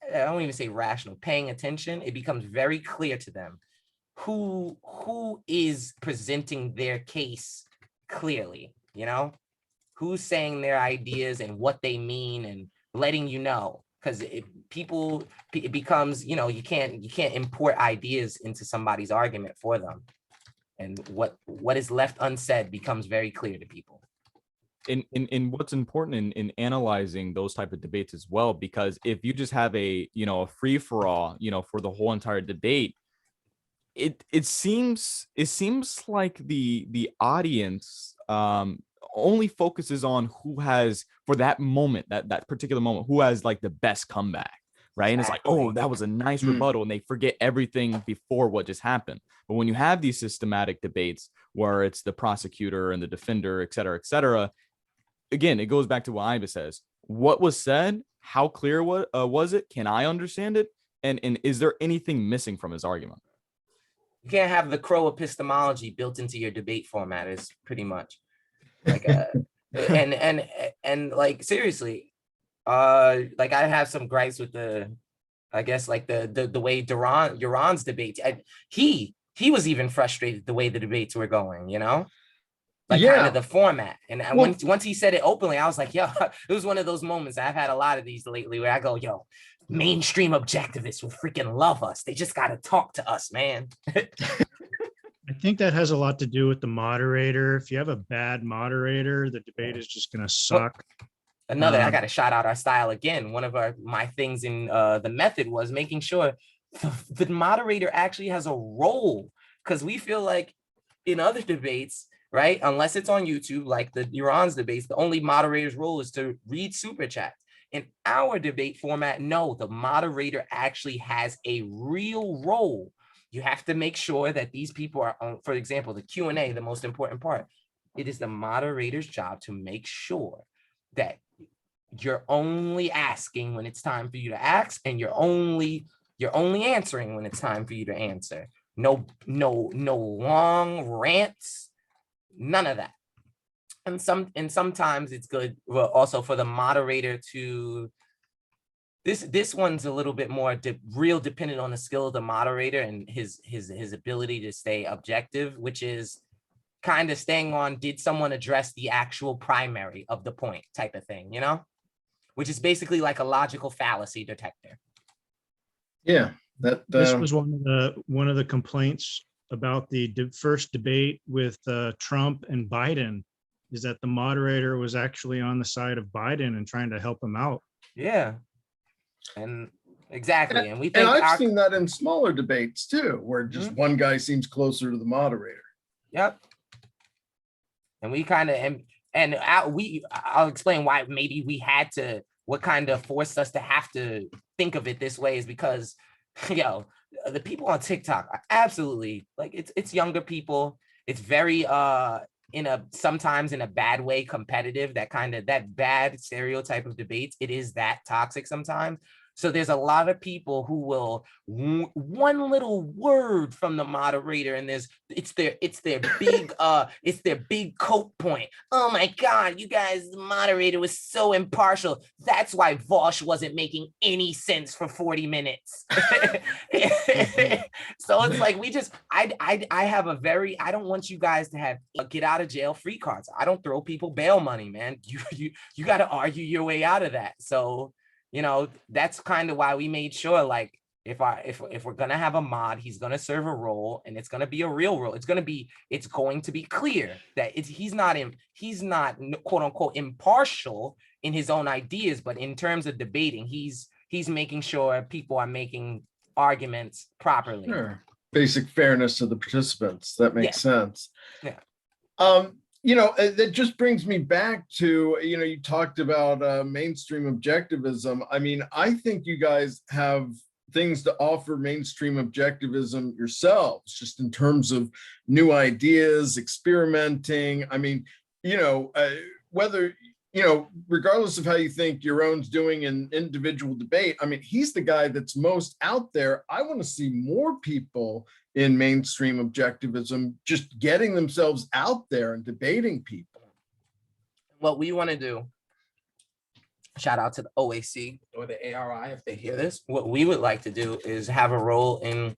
I don't even say rational, paying attention, it becomes very clear to them who is presenting their case clearly, you know, who's saying their ideas and what they mean, and letting you know, because it becomes, you know, you can't import ideas into somebody's argument for them, and what is left unsaid becomes very clear to people. In what's important in analyzing those type of debates as well, because if you just have a free-for-all for the whole entire debate, it seems like the audience only focuses on who has, for that moment, that particular moment, who has like the best comeback, right? And it's like, oh, that was a nice rebuttal, and they forget everything before what just happened. But when you have these systematic debates where it's the prosecutor and the defender, et cetera, again, it goes back to what Ibis says. What was said? How clear was it? Can I understand it? And is there anything missing from his argument? You can't have the Crow epistemology built into your debate format, is pretty much like and like, seriously, like, I have some gripes with the way Duran's debate. He was even frustrated the way the debates were going, you know? Like, kind of the format. And once he said it openly, I was like, yo, it was one of those moments. I've had a lot of these lately where I go, yo, mainstream objectivists will freaking love us. They just got to talk to us, man. I think that has a lot to do with the moderator. If you have a bad moderator, the debate is just going to suck. I got to shout out our style again. One of my things in the method was making sure the moderator actually has a role, because we feel like in other debates, right, unless it's on YouTube, like the Iran's debates, the only moderator's role is to read super chats. In our debate format, no, the moderator actually has a real role. You have to make sure that these people are on, for example, the Q&A, the most important part. It is the moderator's job to make sure that you're only asking when it's time for you to ask, and you're only answering when it's time for you to answer. No long rants, none of that. And sometimes it's good also for the moderator to, this one's a little bit more real dependent on the skill of the moderator and his ability to stay objective, which is kind of staying on, did someone address the actual primary of the point type of thing, you know, which is basically like a logical fallacy detector. Yeah, This was one of the complaints about the first debate with Trump and Biden, is that the moderator was actually on the side of Biden and trying to help him out. Yeah, and exactly, and we and think I've seen that in smaller debates too, where just one guy seems closer to the moderator. Yep. And we kind of I'll explain why maybe we had to, what kind of forced us to have to think of it this way is because, yo, the people on TikTok are absolutely like, it's younger people. It's very sometimes in a bad way competitive, that bad stereotype of debates. It is that toxic sometimes. So there's a lot of people who will one little word from the moderator, and it's their big coat point. Oh my God, you guys, the moderator was so impartial. That's why Vosh wasn't making any sense for 40 minutes. So it's like I don't want you guys to have get out of jail free cards. I don't throw people bail money, man. You got to argue your way out of that. So, you know, that's kind of why we made sure, like, if we're gonna have a mod, he's gonna serve a role, and it's gonna be a real role. It's going to be clear that he's not quote unquote impartial in his own ideas, but in terms of debating, he's making sure people are making arguments properly. Sure. Basic fairness to the participants. That makes sense. Yeah. You know, that just brings me back to, you know, you talked about mainstream objectivism. I mean, I think you guys have things to offer mainstream objectivism yourselves, just in terms of new ideas, experimenting. I mean, you know, whether, you know, regardless of how you think Yaron's doing in individual debate, I mean, he's the guy that's most out there. I want to see more people in mainstream objectivism just getting themselves out there and debating people. What we want to do, shout out to the OAC or the ARI if they hear this, what we would like to do is have a role in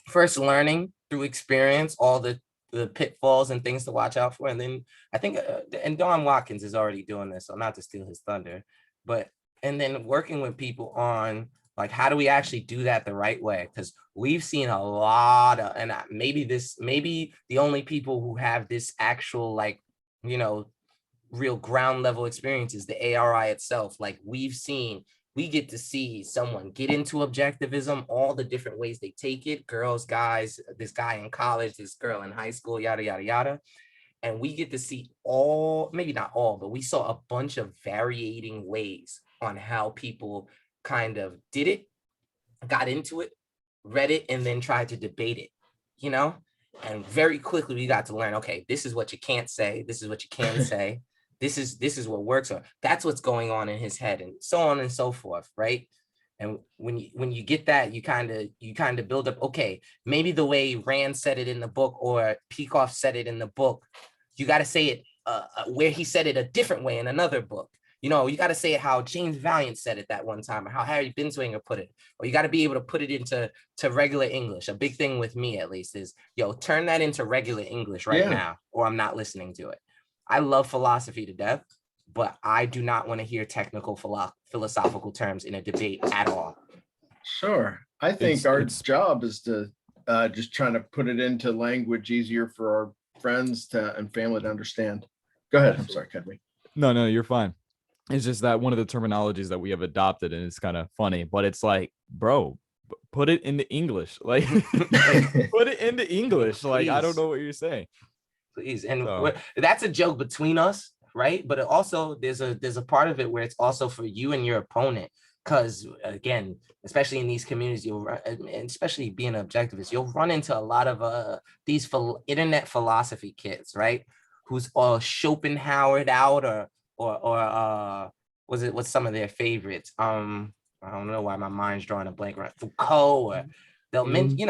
first learning through experience all the pitfalls and things to watch out for. And then I think, and Don Watkins is already doing this, so not to steal his thunder, and then working with people on, like, how do we actually do that the right way? Because we've seen a lot of, and maybe the only people who have this actual, like, you know, real ground level experience is the ARI itself. Like, we get to see someone get into objectivism, all the different ways they take it, girls, guys, this guy in college, this girl in high school, yada, yada, yada. And we get to see maybe not all, but we saw a bunch of varying ways on how people kind of did it, got into it, read it, and then tried to debate it, you know? And very quickly we got to learn, okay, this is what you can't say, this is what you can say, this is what works, or that's what's going on in his head, and so on and so forth, right? And when you get that, you kind of build up, okay, maybe the way Rand said it in the book or Peikoff said it in the book, you got to say it where he said it a different way in another book. You know, you got to say it how James Valiant said it that one time, or how Harry Binswanger put it, or you got to be able to put it into regular English. A big thing with me, at least, is, yo, turn that into regular English right now, or I'm not listening to it. I love philosophy to death, but I do not want to hear technical philosophical terms in a debate at all. Sure. I think our job is to just trying to put it into language easier for our friends and family to understand. Go ahead. I'm sorry, Kudwy. No, you're fine. It's just that one of the terminologies that we have adopted, and it's kind of funny, but it's like, bro, put it into English. Like, put it into English. Like, I don't know what you're saying. Please. And that's a joke between us, right? But it also, there's a part of it where it's also for you and your opponent. Because again, especially in these communities, and especially being an objectivist, you'll run into a lot of these internet philosophy kids, right? Who's all Schopenhauered out, what's some of their favorites? I don't know why my mind's drawing a blank, right? Foucault, or they'll mention,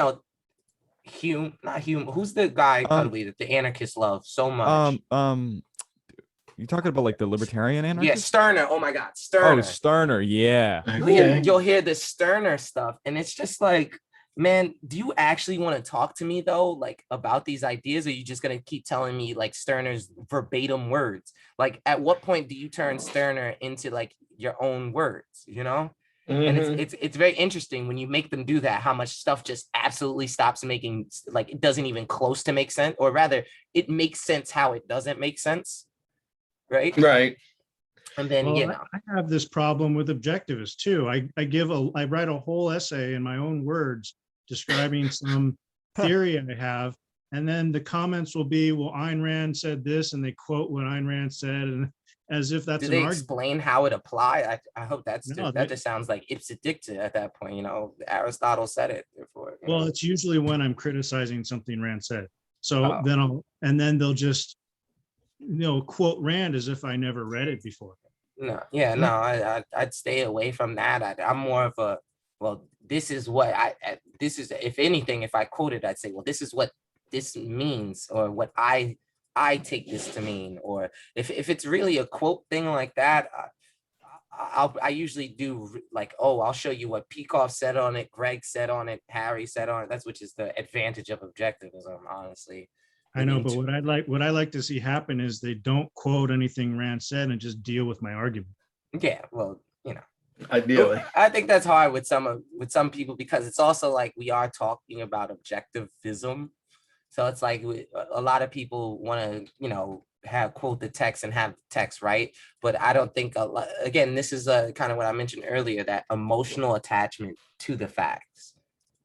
Hume, not Hume. Who's the guy, Kudwy, that the anarchists love so much? You talking about like the libertarian Yeah, anarchist? Stirner. Oh my God, Stirner. Oh, Stirner, yeah. You'll hear the Stirner stuff, and it's just like, man, do you actually want to talk to me though, like about these ideas, or are you just gonna keep telling me like Stirner's verbatim words? Like, at what point do you turn Stirner into like your own words? You know? And it's very interesting when you make them do that, how much stuff just absolutely stops making, like, it doesn't even close to make sense, or rather, it makes sense how it doesn't make sense. Right. And then, well, I have this problem with objectivists too. I write a whole essay in my own words describing some theory I have, and then the comments will be, well, Ayn Rand said this, and they quote what Ayn Rand said, and as if that's do they explain how it apply? I hope that just sounds like ipse dicta at that point. Aristotle said it before. Well, it's usually when I'm criticizing something Rand said. So then they'll just quote Rand as if I never read it before. I'd stay away from that. I'm more of a, well, this is what this is, if anything, if I quote it, I'd say, well, this is what this means, or what I take this to mean. Or if it's really a quote thing like that, I usually do like, I'll show you what Peikoff said on it, Greg said on it, Harry said on it. That's which is the advantage of objectivism, honestly. I know, but what I like to see happen is they don't quote anything Rand said and just deal with my argument. Yeah, well, ideally, I think that's hard with some people, because it's also like we are talking about objectivism, so it's like a lot of people want to have quote the text and have the text right, but I don't think again, this is kind of what I mentioned earlier, that emotional attachment to the facts,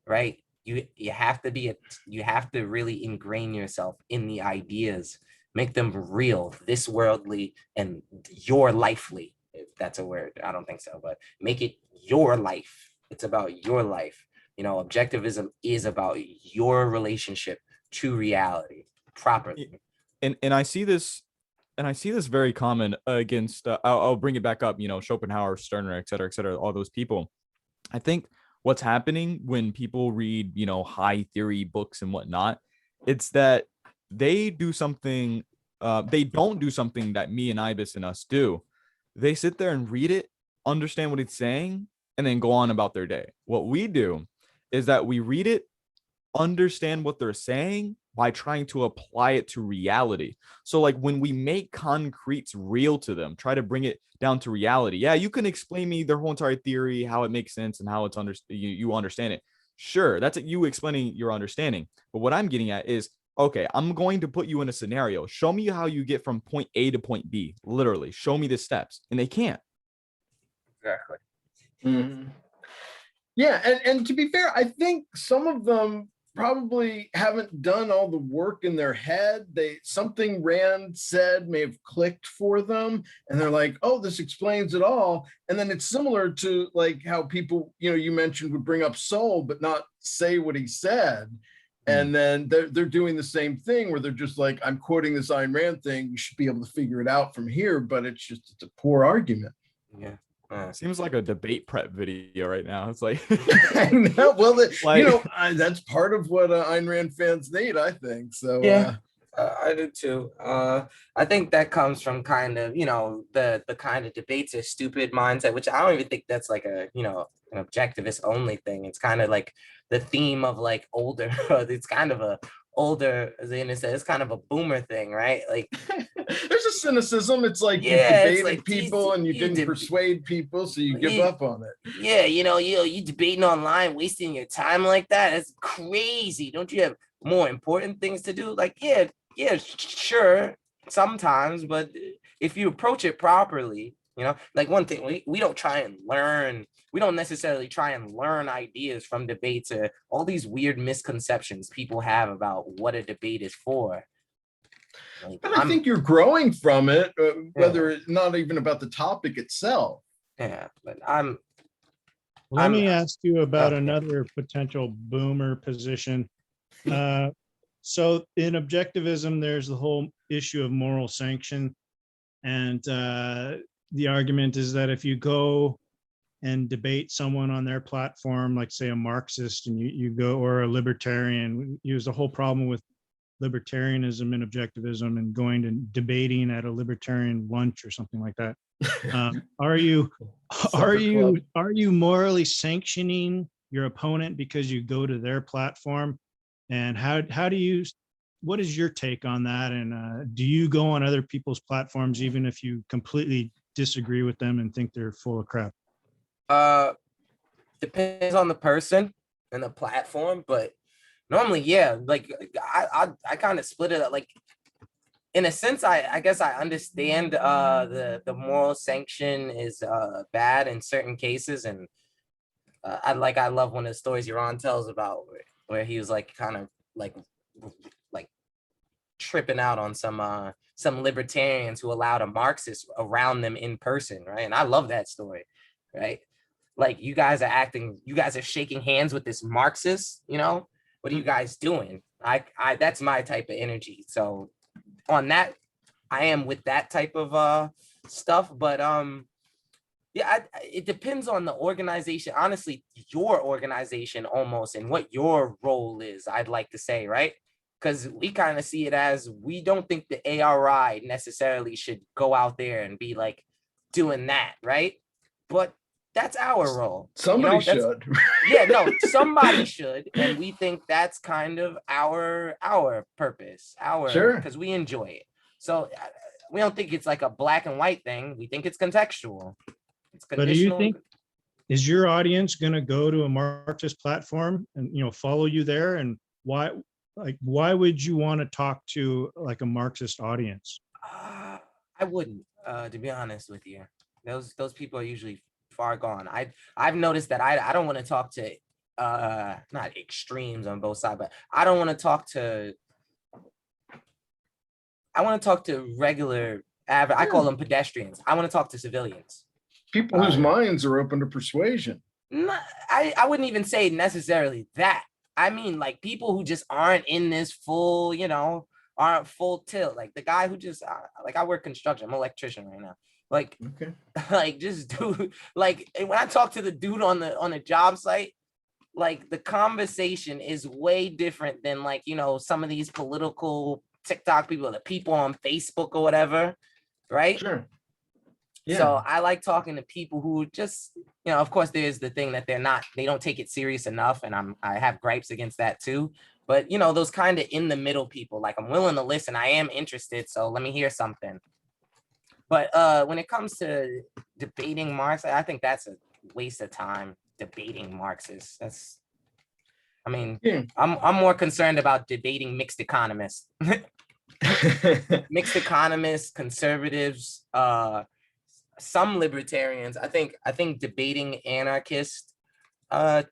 right? You have to really ingrain yourself in the ideas, make them real, this worldly, and your lifely, if that's a word. I don't think so, but make it your life. It's about your life. Objectivism is about your relationship to reality properly. And I see this very common against I'll bring it back up, Schopenhauer, Stirner, et cetera, all those people. I think what's happening when people read, high theory books and whatnot, it's that they do something, they don't do something that me and Ibis and us do. They sit there and read it, understand what it's saying, and then go on about their day. What we do is that we read it, understand what they're saying by trying to apply it to reality. So like when we make concretes real to them, try to bring it down to reality. Yeah, you can explain me their whole entire theory, how it makes sense and how it's you understand it. Sure, that's you explaining your understanding. But what I'm getting at is, okay, I'm going to put you in a scenario. Show me how you get from point A to point B. Literally, show me the steps. And they can't. Exactly. Mm-hmm. Yeah, and to be fair, I think some of them probably haven't done all the work in their head. Something Rand said may have clicked for them, and they're like, oh, this explains it all. And then it's similar to like how people, you mentioned, would bring up soul but not say what he said. And then they're doing the same thing where they're just like, I'm quoting this Ayn Rand thing, you should be able to figure it out from here, but it's a poor argument. Yeah. Seems like a debate prep video right now. It's like, I know. Well, that's part of what Ayn Rand fans need, I think. So yeah, I do too. I think that comes from kind of, the kind of debates or stupid mindset, which I don't even think that's like an objectivist only thing. It's kind of like the theme of like older. It's kind of a older, as Anna said, it's kind of a boomer thing, right? Like there's a cynicism. It's like you debated like, people and you didn't persuade people, so you give up on it. Yeah, you debating online, wasting your time like that. It's crazy. Don't you have more important things to do? Like, yeah, sure, sometimes, but if you approach it properly, like one thing, we don't try and learn. We don't necessarily try and learn ideas from debates or all these weird misconceptions people have about what a debate is for. Like, but I think you're growing from it, whether it's not even about the topic itself. Yeah, but Let me ask you about okay. another potential boomer position. So in objectivism, there's the whole issue of moral sanction. And the argument is that if you go and debate someone on their platform, like say a Marxist, and you go, or a libertarian, use the whole problem with libertarianism and objectivism and going to debating at a libertarian lunch or something like that. Are you morally sanctioning your opponent because you go to their platform? And what is your take on that? And do you go on other people's platforms even if you completely disagree with them and think they're full of crap? Depends on the person and the platform, but normally, yeah, like I kind of split it up. Like in a sense, I guess I understand the moral sanction is bad in certain cases, and I love one of the stories Yaron tells about where he was like kind of like tripping out on some libertarians who allowed a Marxist around them in person, right? And I love that story, right? Like you guys are shaking hands with this Marxist, you know? What are you guys doing? That's my type of energy. So on that, I am with that type of stuff. But yeah, it depends on the organization. Honestly, your organization almost, and what your role is, I'd like to say, right? Because we kind of see it as, we don't think the ARI necessarily should go out there and be like doing that, right? But that's our role. Somebody should. Yeah, no, somebody should. And we think that's kind of our purpose, Sure, because we enjoy it. So we don't think it's like a black and white thing. We think it's contextual. It's conditional. But do you think, is your audience going to go to a Marxist platform and, follow you there? And why would you want to talk to like a Marxist audience? I wouldn't, to be honest with you. Those people are usually far gone. I've noticed that I don't want to talk to not extremes on both sides, but I don't want to talk to, I want to talk to regular I call them pedestrians. I want to talk to civilians. People whose minds are open to persuasion. I wouldn't even say necessarily that. I mean, like people who just aren't in this full, aren't full tilt. Like the guy who just, like I work construction, I'm an electrician right now. Like, okay. Like just do, like when I talk to the dude on the job site, like the conversation is way different than like, some of these political TikTok people, the people on Facebook or whatever, right? Sure. Yeah. So I like talking to people who just, of course there's the thing that they don't take it serious enough. And I have gripes against that too. But those kind of in the middle people, like I'm willing to listen. I am interested. So let me hear something. But when it comes to debating Marx, I think that's a waste of time debating Marxists. I'm more concerned about debating mixed economists. Mixed economists, conservatives, some libertarians. I think debating anarchists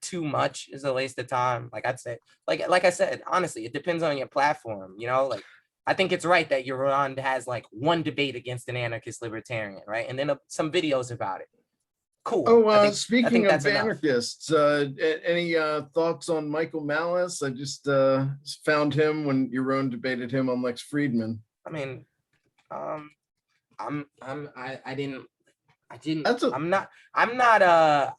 too much is a waste of time. Like I'd say, like I said, honestly, it depends on your platform, like I think it's right that Yaron has like one debate against an anarchist libertarian, right? And then some videos about it. Cool. Oh, speaking of anarchists, any thoughts on Michael Malice? I just found him when Yaron debated him on Lex Friedman. I mean, I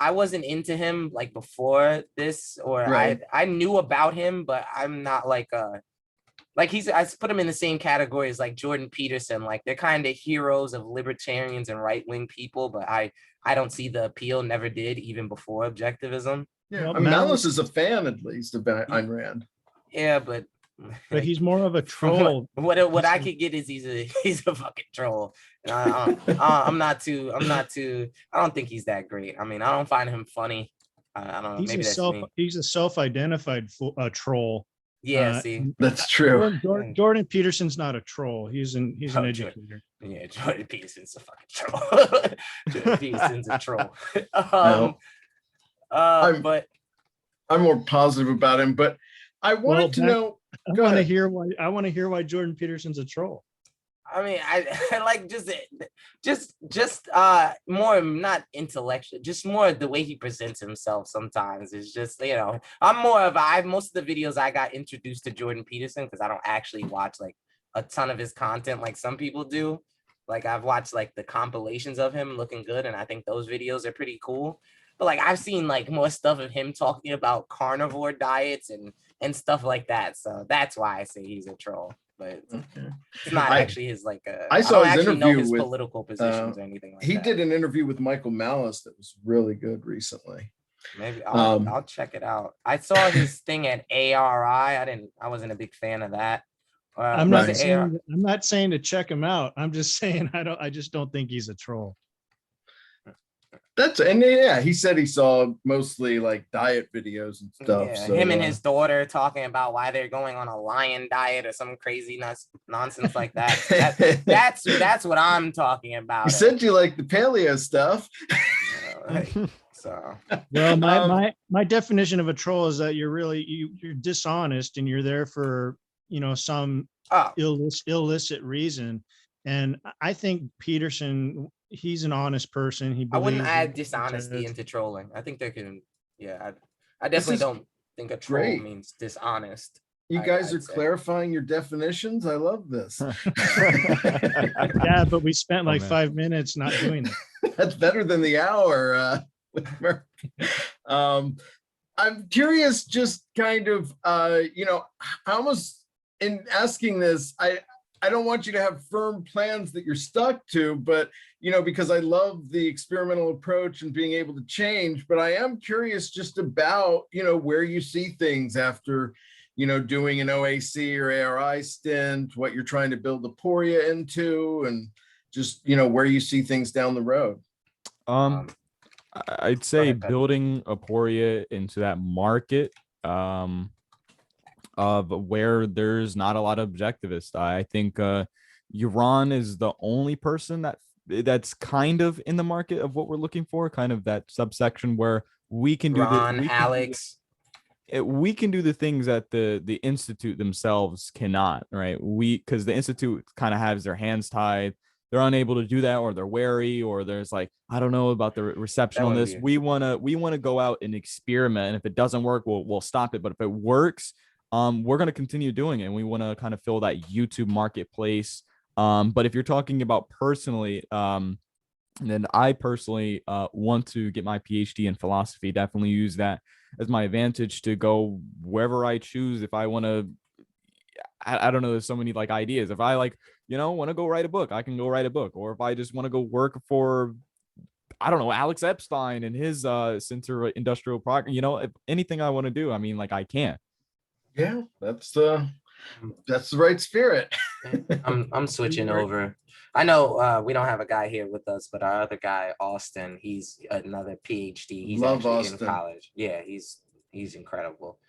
wasn't into him like before this, or right. I knew about him, but I'm not like I put him in the same category as like Jordan Peterson. Like they're kind of heroes of libertarians and right-wing people, but I don't see the appeal, never did, even before objectivism. Yeah, well, Malice is a fan at least of Ayn Rand. Yeah, but he's more of a troll. What I could get is he's a fucking troll. I'm not too. I don't think he's that great. I mean, I don't find him funny. I don't know. He's a self-identified troll. Yeah, see, that's true. Jordan Peterson's not a troll. He's an educator. Yeah, Jordan Peterson's a fucking troll. Jordan Peterson's a troll. But I'm more positive about him. But I wanted to know. I want to hear why Jordan Peterson's a troll. I mean, I like just more not intellectual, just more the way he presents himself sometimes is just, you know, most of the videos I got introduced to Jordan Peterson because I don't actually watch like a ton of his content like some people do. Like I've watched like the compilations of him looking good, and I think those videos are pretty cool. But like I've seen like more stuff of him talking about carnivore diets and stuff like that. So that's why I say he's a troll. But Okay. it's not I actually his like I I saw don't his actually know interview his with political positions or anything like he that. did an interview with Michael Malice that was really good recently. Maybe I'll check it out. I saw his thing at ARI. I wasn't a big fan of that. I'm Was not it Nice. AR? saying I'm not saying to check him out. I'm just saying I just don't think he's a troll. And yeah, he said he saw mostly like diet videos and stuff. Yeah, So him and his daughter talking about why they're going on a lion diet or some crazy nonsense like that. So that's what I'm talking about. you said you like the paleo stuff. So Well, my definition of a troll is that you're dishonest and you're there for, you know, some illicit reason. And I think Peterson, he's an honest person. He I wouldn't believes add in dishonesty it. into trolling. I think there can, yeah, I definitely don't think a troll great. means dishonest. You guys I'd are say. clarifying your definitions. I love this. Yeah, but we spent like man. 5 minutes not doing it. That's better than the hour with Murphy. I'm curious, just kind of, you know, I almost in asking this, I don't want you to have firm plans that you're stuck to, but, you know, because I love the experimental approach and being able to change, but I am curious just about, you know, where you see things after, you know, doing an OAC or ARI stint, what you're trying to build Aporia into, and just, you know, where you see things down the road. I'd say building Aporia into that market of where there's not a lot of objectivists. I think Iran is the only person that's kind of in the market of what we're looking for, kind of that subsection where we can do Alex. We can do the things that the institute themselves cannot, right? Because the institute kind of has their hands tied. They're unable to do that, or they're wary, or there's like, I don't know about the reception on this. We wanna go out and experiment. And if it doesn't work, we'll stop it. But if it works, we're gonna continue doing it. And we want to kind of fill that YouTube marketplace. But if you're talking about personally, then I personally want to get my PhD in philosophy. Definitely use that as my advantage to go wherever I choose. If I want to, I don't know, there's so many like ideas. If I like, you know, want to go write a book, I can go write a book. Or if I just want to go work for, I don't know, Alex Epstein and his Center of Industrial Progress, you know, if anything I want to do, I mean, like I can. Yeah, that's the right spirit. I'm switching over. I know we don't have a guy here with us, but our other guy, Austin, he's another PhD. He's Love actually Austin. in college. Yeah, he's incredible.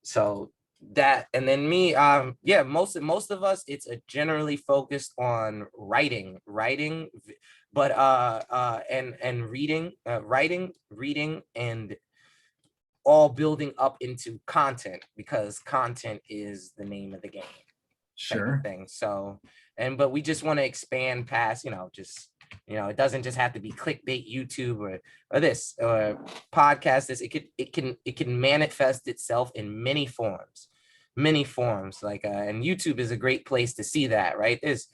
So that, and then me, yeah, most of us, it's generally focused on writing, but and reading, reading, and all building up into content, because content is the name of the game. Sure. Thing. So, but we just want to expand past, you know, just, you know, it doesn't just have to be clickbait YouTube or this or podcast. This it can manifest itself in many forms. Like, and YouTube is a great place to see that, right? There's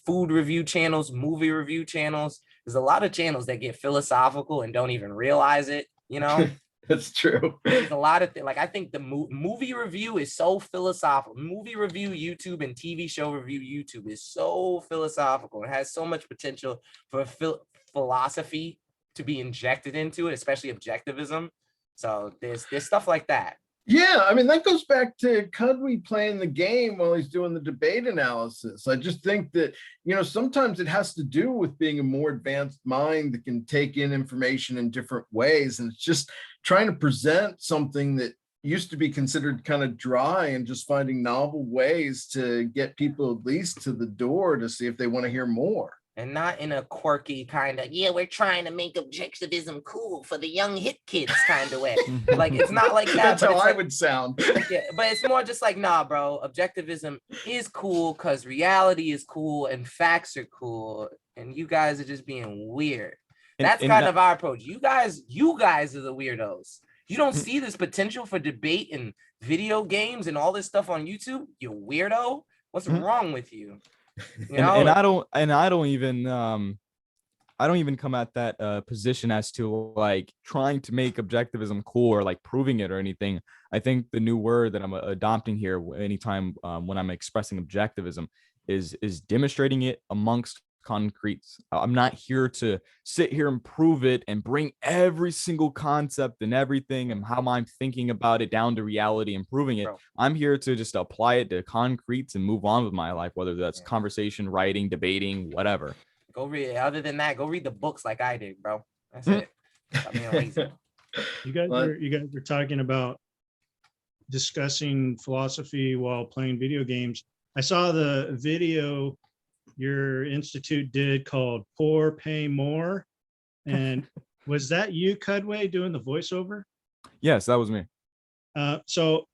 food review channels, movie review channels. There's a lot of channels that get philosophical and don't even realize it, you know. That's true. There's a lot of things. Like, I think the movie review is so philosophical. Movie review YouTube and TV show review YouTube is so philosophical. It has so much potential for philosophy to be injected into it, especially objectivism. So there's stuff like that. Yeah, I mean, that goes back to Kudwy playing the game while he's doing the debate analysis. I just think that, you know, sometimes it has to do with being a more advanced mind that can take in information in different ways. And it's just trying to present something that used to be considered kind of dry and just finding novel ways to get people at least to the door to see if they want to hear more. and not in a quirky kind of, yeah, we're trying to make objectivism cool for the young hip kids kind of way. Like, it's not like that. That's but how it's I like, would sound. yeah, but it's more just like, nah, bro, objectivism is cool because reality is cool and facts are cool, and you guys are just being weird. That's kind of our approach. You guys are the weirdos. You don't see this potential for debate and video games and all this stuff on YouTube, you weirdo. What's wrong with you? You know? And I don't even come at that position as to like trying to make objectivism cool or like proving it or anything. I think the new word that I'm adopting here anytime when I'm expressing objectivism is demonstrating it amongst concretes. I'm not here to sit here and prove it and bring every single concept and everything and how I'm thinking about it down to reality and proving it. Bro. I'm here to just apply it to concretes and move on with my life, whether that's conversation, writing, debating, whatever. Go read. Other than that, go read the books like I did, bro. That's it. Stop being lazy. You guys were talking about discussing philosophy while playing video games. I saw the video your institute did called Poor Pay More. And was that you, Kudwy, doing the voiceover? Yes, that was me. So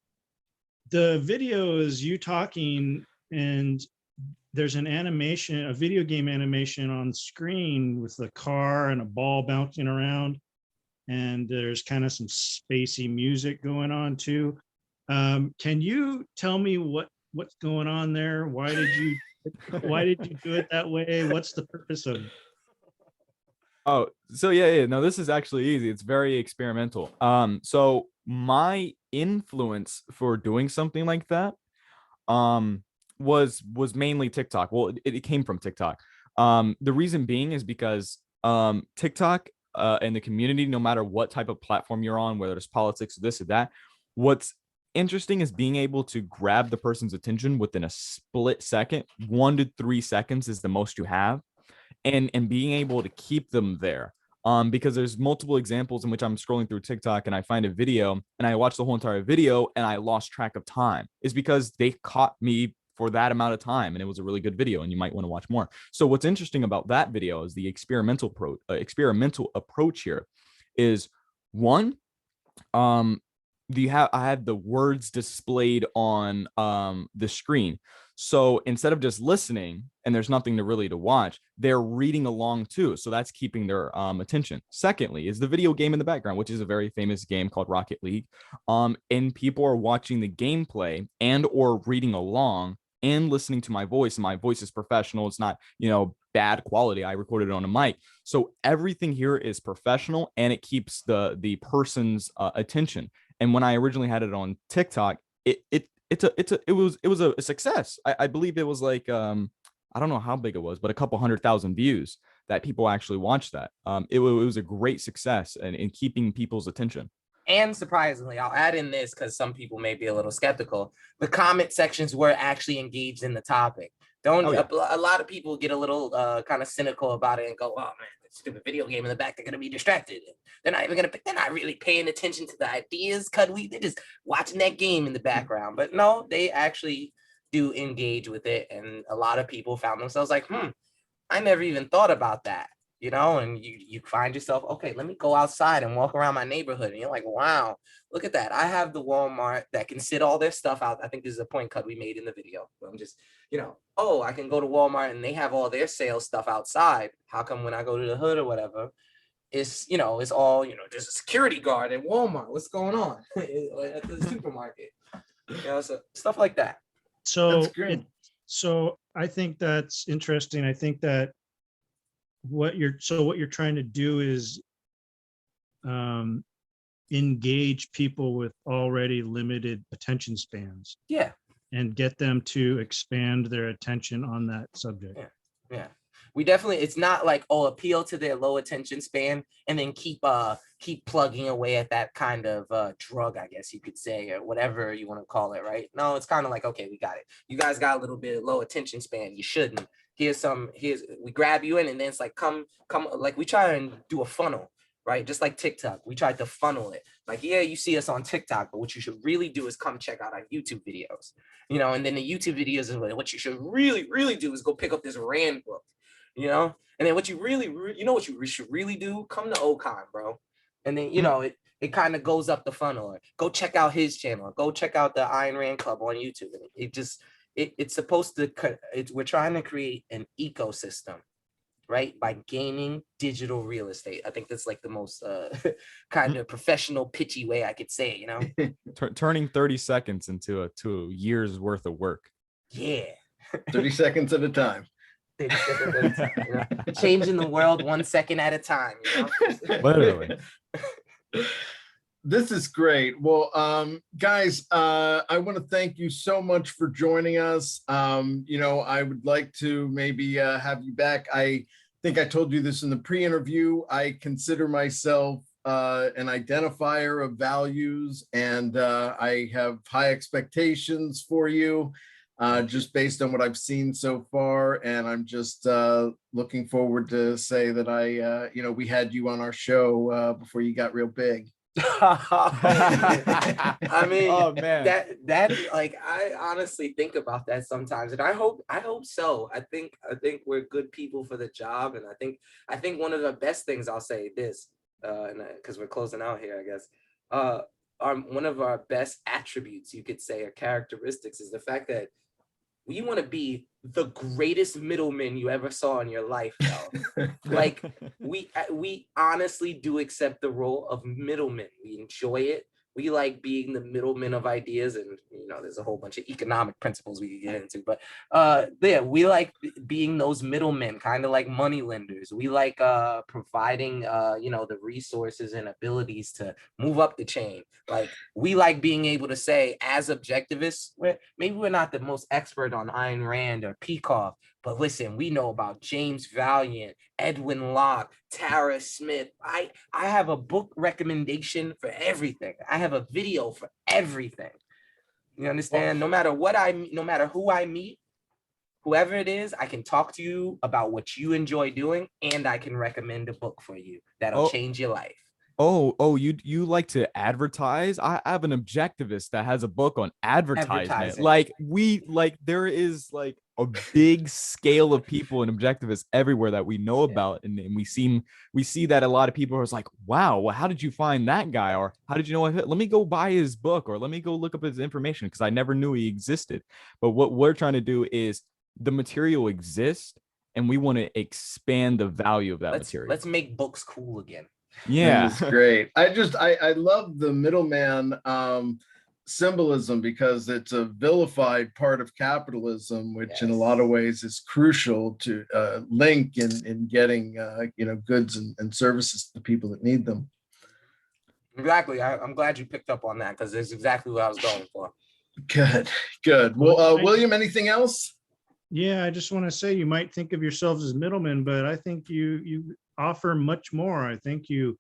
the video is you talking, and there's an animation, a video game animation on screen with a car and a ball bouncing around. And there's kind of some spacey music going on too. Can you tell me what's going on there? Why did you do it that way? What's the purpose of it? Oh, so yeah. No, this is actually easy. It's very experimental. So my influence for doing something like that, was mainly TikTok. Well, it came from TikTok. The reason being is because TikTok and the community, no matter what type of platform you're on, whether it's politics or this or that, what's interesting is being able to grab the person's attention within a split second. 1 to 3 seconds is the most you have, and being able to keep them there. Because there's multiple examples in which I'm scrolling through TikTok and I find a video and I watch the whole entire video and I lost track of time. It's because they caught me for that amount of time and it was a really good video and you might want to watch more. So what's interesting about that video is the experimental approach here is one, I had the words displayed on the screen. So instead of just listening and there's nothing to watch, they're reading along too. So that's keeping their attention. Secondly, is the video game in the background, which is a very famous game called Rocket League. And people are watching the gameplay and or reading along and listening to my voice. And my voice is professional. It's not, bad quality. I recorded it on a mic. So everything here is professional and it keeps the person's attention. And when I originally had it on TikTok, it was a success. I believe it was like I don't know how big it was, but a couple 100,000 views that people actually watched that. It was a great success in keeping people's attention. And surprisingly, I'll add in this because some people may be a little skeptical. The comment sections were actually engaged in the topic. A lot of people get a little kind of cynical about it and go, "Oh man, that stupid video game in the back, they're gonna be distracted. They're not really paying attention to the ideas, Kudwy. They're just watching that game in the background." But no, they actually do engage with it, and a lot of people found themselves like, I never even thought about that. And you find yourself, okay, let me go outside and walk around my neighborhood. And you're like, wow, look at that. I have the Walmart that can sit all their stuff out. I think this is a point Kudwy made in the video. I'm just, I can go to Walmart and they have all their sales stuff outside. How come when I go to the hood or whatever, it's all, there's a security guard at Walmart. What's going on at the supermarket? So stuff like that. So I think that's interesting. I think that what you're trying to do is engage people with already limited attention spans. Yeah. And get them to expand their attention on that subject. Yeah. We definitely, it's not like, appeal to their low attention span and then keep plugging away at that kind of drug, I guess you could say, or whatever you want to call it, right? No, it's kind of like, okay, we got it. You guys got a little bit of low attention span. You shouldn't. We grab you in and then it's like, come, like we try and do a funnel, right? Just like TikTok, we tried to funnel it. Like, yeah, you see us on TikTok, but what you should really do is come check out our YouTube videos, and then the YouTube videos is what you should really, really do is go pick up this Rand book. you know? And then what you really, you know what you should really do? Come to Ocon, bro. And then, you know, it kind of goes up the funnel. Or go check out his channel. Go check out the Ayn Rand Club on YouTube. And it's supposed to, we're trying to create an ecosystem, right? By gaining digital real estate. I think that's like the most kind of professional, pitchy way I could say it, you know? Turning 30 seconds into a year's worth of work. Yeah. 30 seconds at a time. 30 seconds at a time, you know? Changing the world 1 second at a time, you know? Literally. This is great. Well, guys, I want to thank you so much for joining us. You know, I would like to maybe have you back. I think I told you this in the pre-interview. I consider myself an identifier of values, and I have high expectations for you, just based on what I've seen so far. And I'm just looking forward to say that you know, we had you on our show before you got real big. I mean, oh man, that like, I honestly think about that sometimes, and I hope so. I think we're good people for the job, and I think one of the best things, I'll say this, because we're closing out here, I guess, one of our best attributes, you could say, or characteristics, is the fact that we want to be the greatest middleman you ever saw in your life, though. Like, we honestly do accept the role of middleman. We enjoy it. We like being the middleman of ideas, and you know, there's a whole bunch of economic principles we could get into, but yeah, we like being those middlemen, kind of like money lenders. We like providing you know, the resources and abilities to move up the chain. Like, we like being able to say, as objectivists, maybe we're not the most expert on Ayn Rand or Peikoff, but listen, we know about James Valiant, Edwin Locke, Tara Smith. I have a book recommendation for everything. I have a video for everything. You understand? No matter who I meet, whoever it is, I can talk to you about what you enjoy doing, and I can recommend a book for you that'll change your life. Oh, you like to advertise? I have an objectivist that has a book on advertisement. Like, there is like a big scale of people and objectivists everywhere that we know about, and we see that a lot of people are like, wow, well, how did you find that guy, or how did you know? Let me go buy his book, or let me go look up his information, because I never knew he existed. But what we're trying to do is, the material exists, and we want to expand the value of that material. Let's make books cool again. Yeah, it's great. I love the middleman symbolism, because it's a vilified part of capitalism, which in a lot of ways is crucial to link in getting you know, goods and services to the people that need them. Exactly. I'm glad you picked up on that, because it's exactly what I was going for. Good. Well, William, anything else? Yeah, I just want to say, you might think of yourselves as middlemen, but I think you offer much more. I think you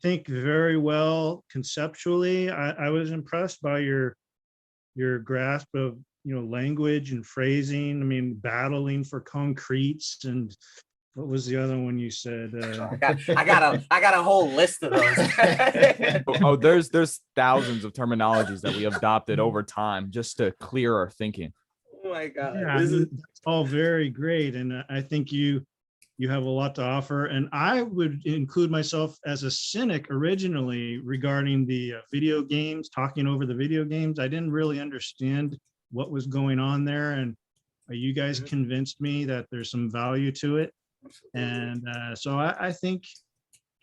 think very well conceptually. I was impressed by your grasp of, you know, language and phrasing. I mean, battling for concretes, and what was the other one you said? I got a whole list of those. There's thousands of terminologies that we adopted over time just to clear our thinking. Oh my God. Yeah, it's all very great. And I think you have a lot to offer. And I would include myself as a cynic originally regarding the video games, talking over the video games. I didn't really understand what was going on there. And you guys convinced me that there's some value to it. And so I think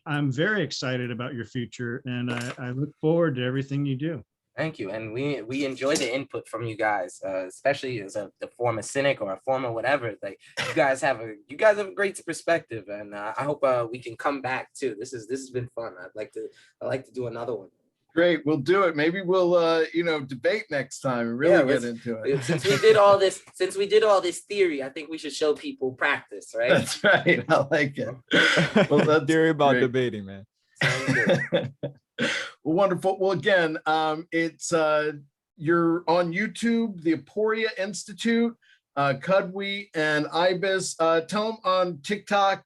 I'm very excited about your future, and I look forward to everything you do. Thank you. And we enjoy the input from you guys, especially as a former cynic or a former whatever. Like, you guys have a great perspective, and I hope we can come back too. This has been fun. I'd like to do another one. Great, we'll do it. Maybe we'll you know, debate next time and really get into it. Since we did all this theory, I think we should show people practice, right? That's right. I like it. Well, that's theory about debating, man. Well, wonderful. Well, again, it's you're on YouTube, the Aporia Institute, Kudwy and Ibis. Tell them on TikTok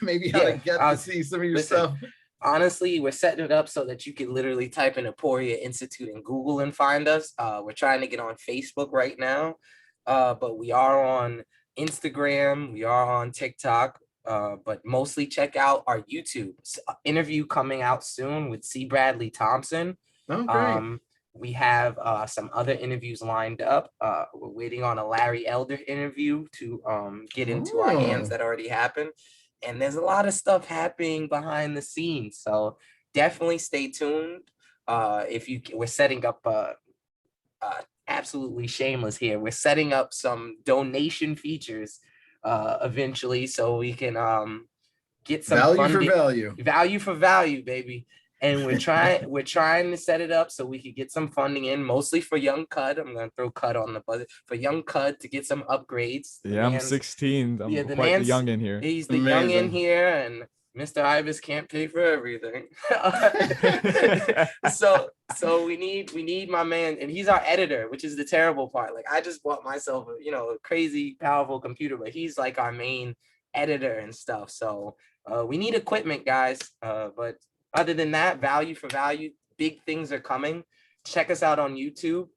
maybe how to get to see some of your stuff. Honestly, we're setting it up so that you can literally type in Aporia Institute in Google and find us. We're trying to get on Facebook right now, but we are on Instagram, we are on TikTok, but mostly check out our YouTube interview coming out soon with C. Bradley Thompson. Oh, great. We have some other interviews lined up. We're waiting on a Larry Elder interview to get into our hands that already happened. And there's a lot of stuff happening behind the scenes. So definitely stay tuned. We're setting up absolutely shameless here. We're setting up some donation features eventually, so we can get some value for value, baby. And we're trying to set it up so we could get some funding in, mostly for young Cud. I'm gonna throw Cud on the buzzer for young Cud to get some upgrades. Yeah, I'm 16. I'm quite the young in here. He's the young in here, and Mr. Ibis can't pay for everything. so we need my man, and he's our editor, which is the terrible part. Like, I just bought myself a crazy powerful computer, but he's like our main editor and stuff. So we need equipment, guys. But other than that, value for value, big things are coming. Check us out on YouTube.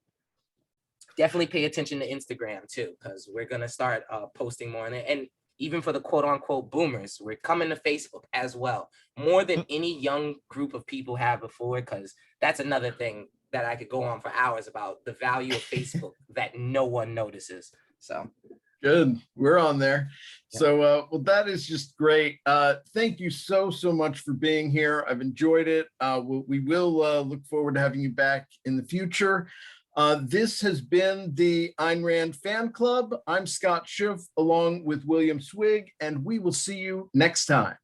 Definitely pay attention to Instagram too, because we're gonna start posting more on it. And even for the quote unquote boomers, we're coming to Facebook as well, more than any young group of people have before, because that's another thing that I could go on for hours about, the value of Facebook that no one notices. So good, we're on there. So well, that is just great. Thank you so much for being here. I've enjoyed it. We will look forward to having you back in the future. This has been the Ayn Rand Fan Club. I'm Scott Schiff along with William Swig, and we will see you next time.